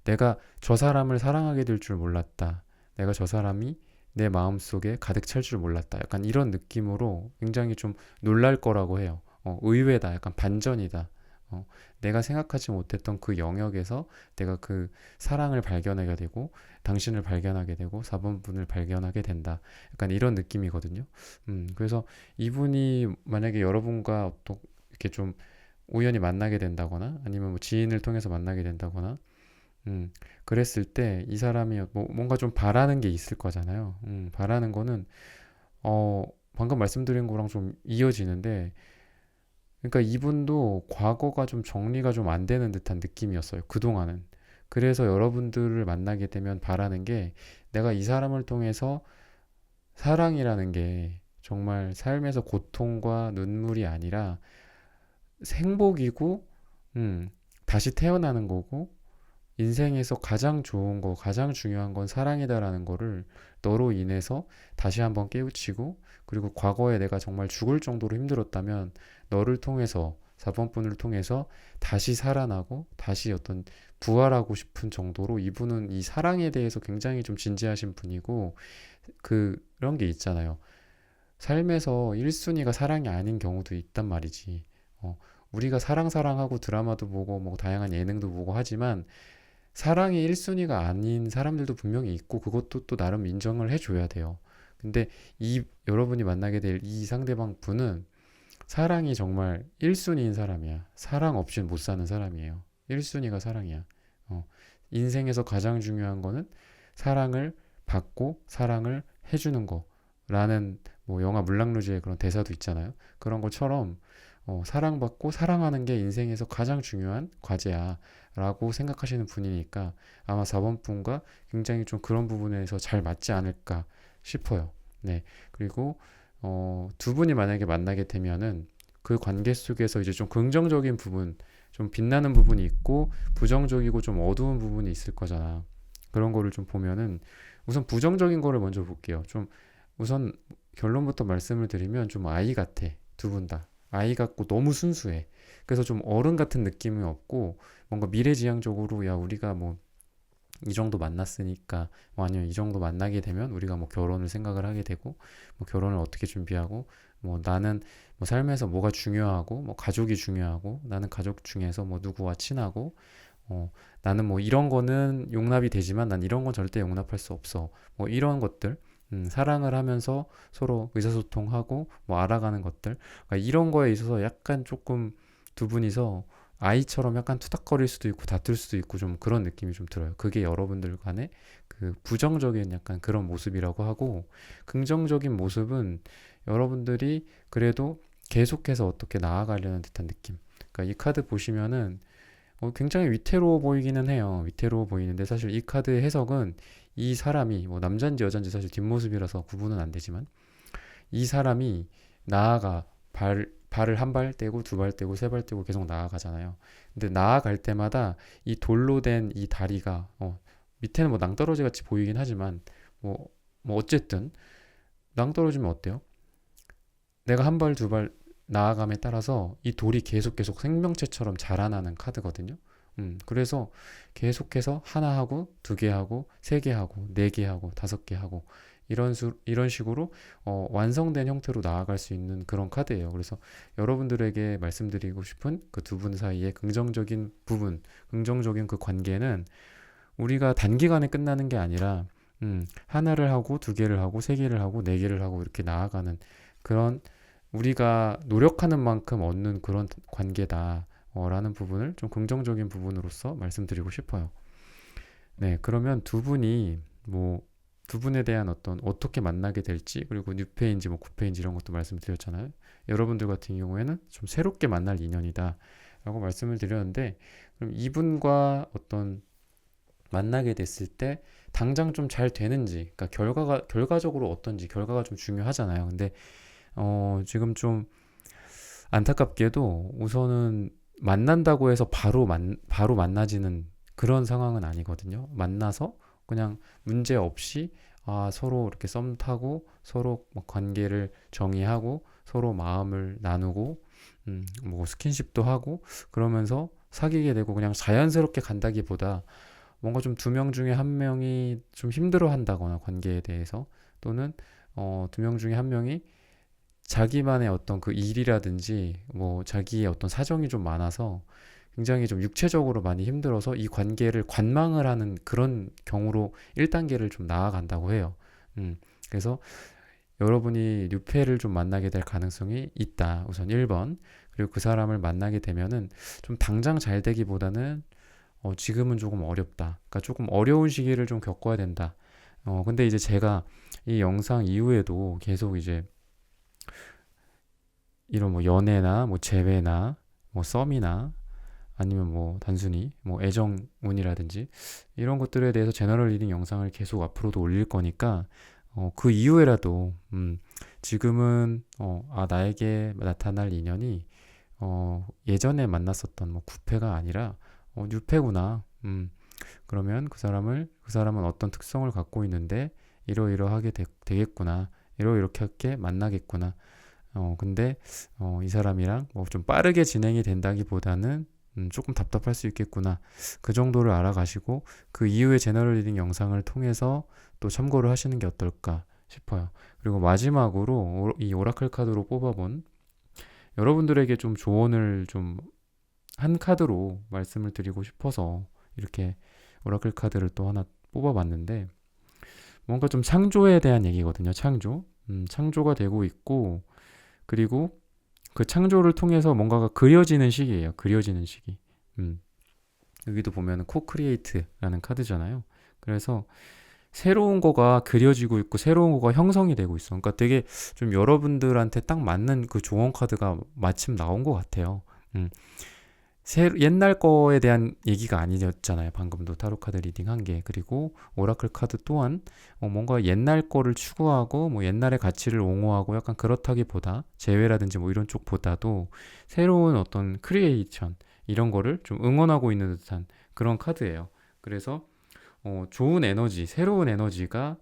내가 저 사람을 사랑하게 될 줄 몰랐다. 내가 저 사람이 내 마음속에 가득 찰 줄 몰랐다. 약간 이런 느낌으로 굉장히 좀 놀랄 거라고 해요. 의외다. 약간 반전이다. 내가 생각하지 못했던 그 영역에서 내가 그 사랑을 발견하게 되고 당신을 발견하게 되고 4번분을 발견하게 된다. 약간 이런 느낌이거든요. 그래서 이분이 만약에 여러분과 이렇게 좀 우연히 만나게 된다거나 아니면 뭐 지인을 통해서 만나게 된다거나 그랬을 때 이 사람이 뭔가 좀 바라는 게 있을 거잖아요. 바라는 거는 방금 말씀드린 거랑 좀 이어지는데 그러니까 이분도 과거가 좀 정리가 좀 안 되는 듯한 느낌이었어요. 그동안은. 그래서 여러분들을 만나게 되면 바라는 게 내가 이 사람을 통해서 사랑이라는 게 정말 삶에서 고통과 눈물이 아니라 행복이고 다시 태어나는 거고 인생에서 가장 좋은 거, 가장 중요한 건 사랑이다라는 거를 너로 인해서 다시 한번 깨우치고 그리고 과거에 내가 정말 죽을 정도로 힘들었다면 너를 통해서 4번분을 통해서 다시 살아나고 다시 어떤 부활하고 싶은 정도로 이분은 이 사랑에 대해서 굉장히 좀 진지하신 분이고 그런 게 있잖아요. 삶에서 1순위가 사랑이 아닌 경우도 있단 말이지. 우리가 사랑하고 드라마도 보고 뭐 다양한 예능도 보고 하지만 사랑이 1순위가 아닌 사람들도 분명히 있고 그것도 또 나름 인정을 해줘야 돼요. 근데 여러분이 만나게 될 이 상대방 분은 사랑이 정말 1순위인 사람이야. 사랑 없이는 못 사는 사람이에요. 1순위가 사랑이야. 인생에서 가장 중요한 거는 사랑을 받고 사랑을 해주는 거라는 뭐 영화 물랑루즈의 그런 대사도 있잖아요. 그런 것처럼 사랑받고 사랑하는 게 인생에서 가장 중요한 과제야 라고 생각하시는 분이니까 아마 4번 분과 굉장히 좀 그런 부분에서 잘 맞지 않을까 싶어요. 네. 그리고 두 분이 만약에 만나게 되면은 그 관계 속에서 이제 좀 긍정적인 부분, 좀 빛나는 부분이 있고 부정적이고 좀 어두운 부분이 있을 거잖아. 그런 거를 좀 보면은 우선 부정적인 거를 먼저 볼게요. 좀 우선 결론부터 말씀을 드리면 좀 아이 같아. 두 분 다. 아이 같고 너무 순수해. 그래서 좀 어른 같은 느낌이 없고 뭔가 미래지향적으로 야 우리가 뭐 이 정도 만났으니까 뭐 아니면 이 정도 만나게 되면 우리가 뭐 결혼을 생각을 하게 되고 뭐 결혼을 어떻게 준비하고 뭐 나는 뭐 삶에서 뭐가 중요하고 뭐 가족이 중요하고 나는 가족 중에서 뭐 누구와 친하고 나는 뭐 이런 거는 용납이 되지만 난 이런 건 절대 용납할 수 없어 뭐 이런 것들 사랑을 하면서 서로 의사소통하고 뭐 알아가는 것들 그러니까 이런 거에 있어서 약간 조금 두 분이서 아이처럼 약간 투닥거릴 수도 있고 다툴 수도 있고 좀 그런 느낌이 좀 들어요. 그게 여러분들 간의 그 부정적인 약간 그런 모습이라고 하고 긍정적인 모습은 여러분들이 그래도 계속해서 어떻게 나아가려는 듯한 느낌. 그러니까 이 카드 보시면은 굉장히 위태로워 보이기는 해요. 위태로워 보이는데 사실 이 카드의 해석은 이 사람이 뭐 남잔지 여잔지 사실 뒷모습이라서 구분은 안 되지만 이 사람이 나아가 발을 한 발 떼고 두 발 떼고 세 발 떼고 계속 나아가잖아요. 근데 나아갈 때마다 이 돌로 된 이 다리가 밑에는 뭐 낭떠러지 같이 보이긴 하지만 뭐, 뭐 어쨌든 낭떠러지면 어때요? 내가 한 발 두 발 나아감에 따라서 이 돌이 계속 생명체처럼 자라나는 카드거든요. 그래서 계속해서 하나 하고 두 개 하고 세 개 하고 네 개 하고 다섯 개 하고 이런 식으로 완성된 형태로 나아갈 수 있는 그런 카드예요. 그래서 여러분들에게 말씀드리고 싶은 그 두 분 사이의 긍정적인 부분, 긍정적인 그 관계는 우리가 단기간에 끝나는 게 아니라 하나를 하고 두 개를 하고 세 개를 하고 네 개를 하고 이렇게 나아가는 그런 우리가 노력하는 만큼 얻는 그런 관계다. 라는 부분을 좀 긍정적인 부분으로서 말씀드리고 싶어요. 네, 그러면 두 분에 대한 어떻게 만나게 될지, 그리고 뉴페인지 뭐 구페인지 이런 것도 말씀드렸잖아요. 여러분들 같은 경우에는 좀 새롭게 만날 인연이다. 라고 말씀을 드렸는데, 그럼 이분과 만나게 됐을 때 당장 좀 잘 되는지, 그러니까 결과적으로 어떤지, 결과가 좀 중요하잖아요. 근데, 지금 좀 안타깝게도 우선은 만난다고 해서 바로 만나지는 그런 상황은 아니거든요. 만나서 그냥 문제 없이 서로 이렇게 썸 타고 서로 막 관계를 정의하고 서로 마음을 나누고 뭐 스킨십도 하고 그러면서 사귀게 되고 그냥 자연스럽게 간다기보다 뭔가 좀 두 명 중에 한 명이 좀 힘들어 한다거나 관계에 대해서 또는 두 명 중에 한 명이 자기만의 그 일이라든지 뭐 자기의 사정이 좀 많아서 굉장히 좀 육체적으로 많이 힘들어서 이 관계를 관망을 하는 그런 경우로 1단계를 좀 나아간다고 해요. 그래서 여러분이 뉴페를 좀 만나게 될 가능성이 있다. 우선 1번. 그리고 그 사람을 만나게 되면은 좀 당장 잘 되기보다는 지금은 조금 어렵다. 그러니까 조금 어려운 시기를 좀 겪어야 된다. 근데 이제 제가 이 영상 이후에도 계속 이제 이런 뭐 연애나 뭐 재회나 뭐 썸이나 아니면 뭐 단순히 뭐 애정운이라든지 이런 것들에 대해서 제너럴 리딩 영상을 계속 앞으로도 올릴 거니까 그 이후에라도 지금은 나에게 나타날 인연이 예전에 만났었던 뭐 구패가 아니라 뉴패구나. 그러면 그 사람은 어떤 특성을 갖고 있는데 이러이러하게 되겠구나. 이렇게 만나겠구나. 근데 이 사람이랑 뭐 좀 빠르게 진행이 된다기보다는 조금 답답할 수 있겠구나. 그 정도를 알아가시고 그 이후에 제너럴 리딩 영상을 통해서 또 참고를 하시는 게 어떨까 싶어요. 그리고 마지막으로 이 오라클 카드로 뽑아본 여러분들에게 좀 조언을 좀 한 카드로 말씀을 드리고 싶어서 이렇게 오라클 카드를 또 하나 뽑아봤는데 뭔가 좀 창조에 대한 얘기거든요. 창조가 되고 있고 그리고 그 창조를 통해서 뭔가가 그려지는 시기예요. 그려지는 시기. 여기도 보면 코크리에이트라는 카드잖아요. 그래서 새로운 거가 그려지고 있고 새로운 거가 형성이 되고 있어. 그러니까 되게 좀 여러분들한테 딱 맞는 그 조언 카드가 마침 나온 것 같아요. 옛날 거에 대한 얘기가 아니었잖아요. 방금도 타로 카드 리딩 한 게. 그리고 오라클 카드 또한 뭔가 옛날 거를 추구하고 뭐 옛날의 가치를 옹호하고 약간 그렇다기보다 재회라든지 뭐 이런 쪽보다도 새로운 크리에이션 이런 거를 좀 응원하고 있는 듯한 그런 카드예요. 그래서 좋은 에너지, 새로운 에너지가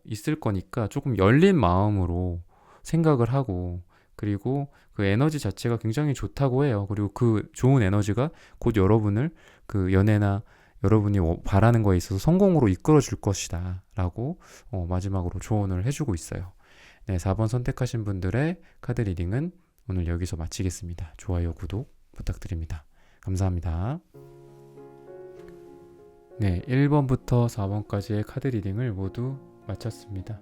있을 거니까 조금 열린 마음으로 생각을 하고 그리고 그 에너지 자체가 굉장히 좋다고 해요. 그리고 그 좋은 에너지가 곧 여러분을 그 연애나 여러분이 바라는 거에 있어서 성공으로 이끌어 줄 것이다 라고 마지막으로 조언을 해주고 있어요. 네, 4번 선택하신 분들의 카드 리딩은 오늘 여기서 마치겠습니다. 좋아요, 구독 부탁드립니다. 감사합니다. 네, 1번부터 4번까지의 카드 리딩을 모두 마쳤습니다.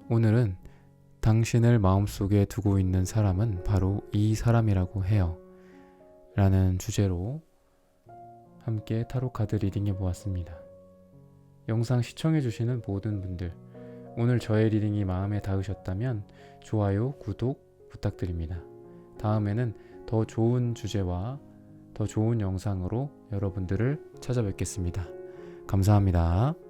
오늘은 당신을 마음속에 두고 있는 사람은 바로 이 사람이라고 해요. 라는 주제로 함께 타로 카드 리딩해 보았습니다. 영상 시청해주시는 모든 분들, 오늘 저의 리딩이 마음에 닿으셨다면 좋아요, 구독 부탁드립니다. 다음에는 더 좋은 주제와 더 좋은 영상으로 여러분들을 찾아뵙겠습니다. 감사합니다.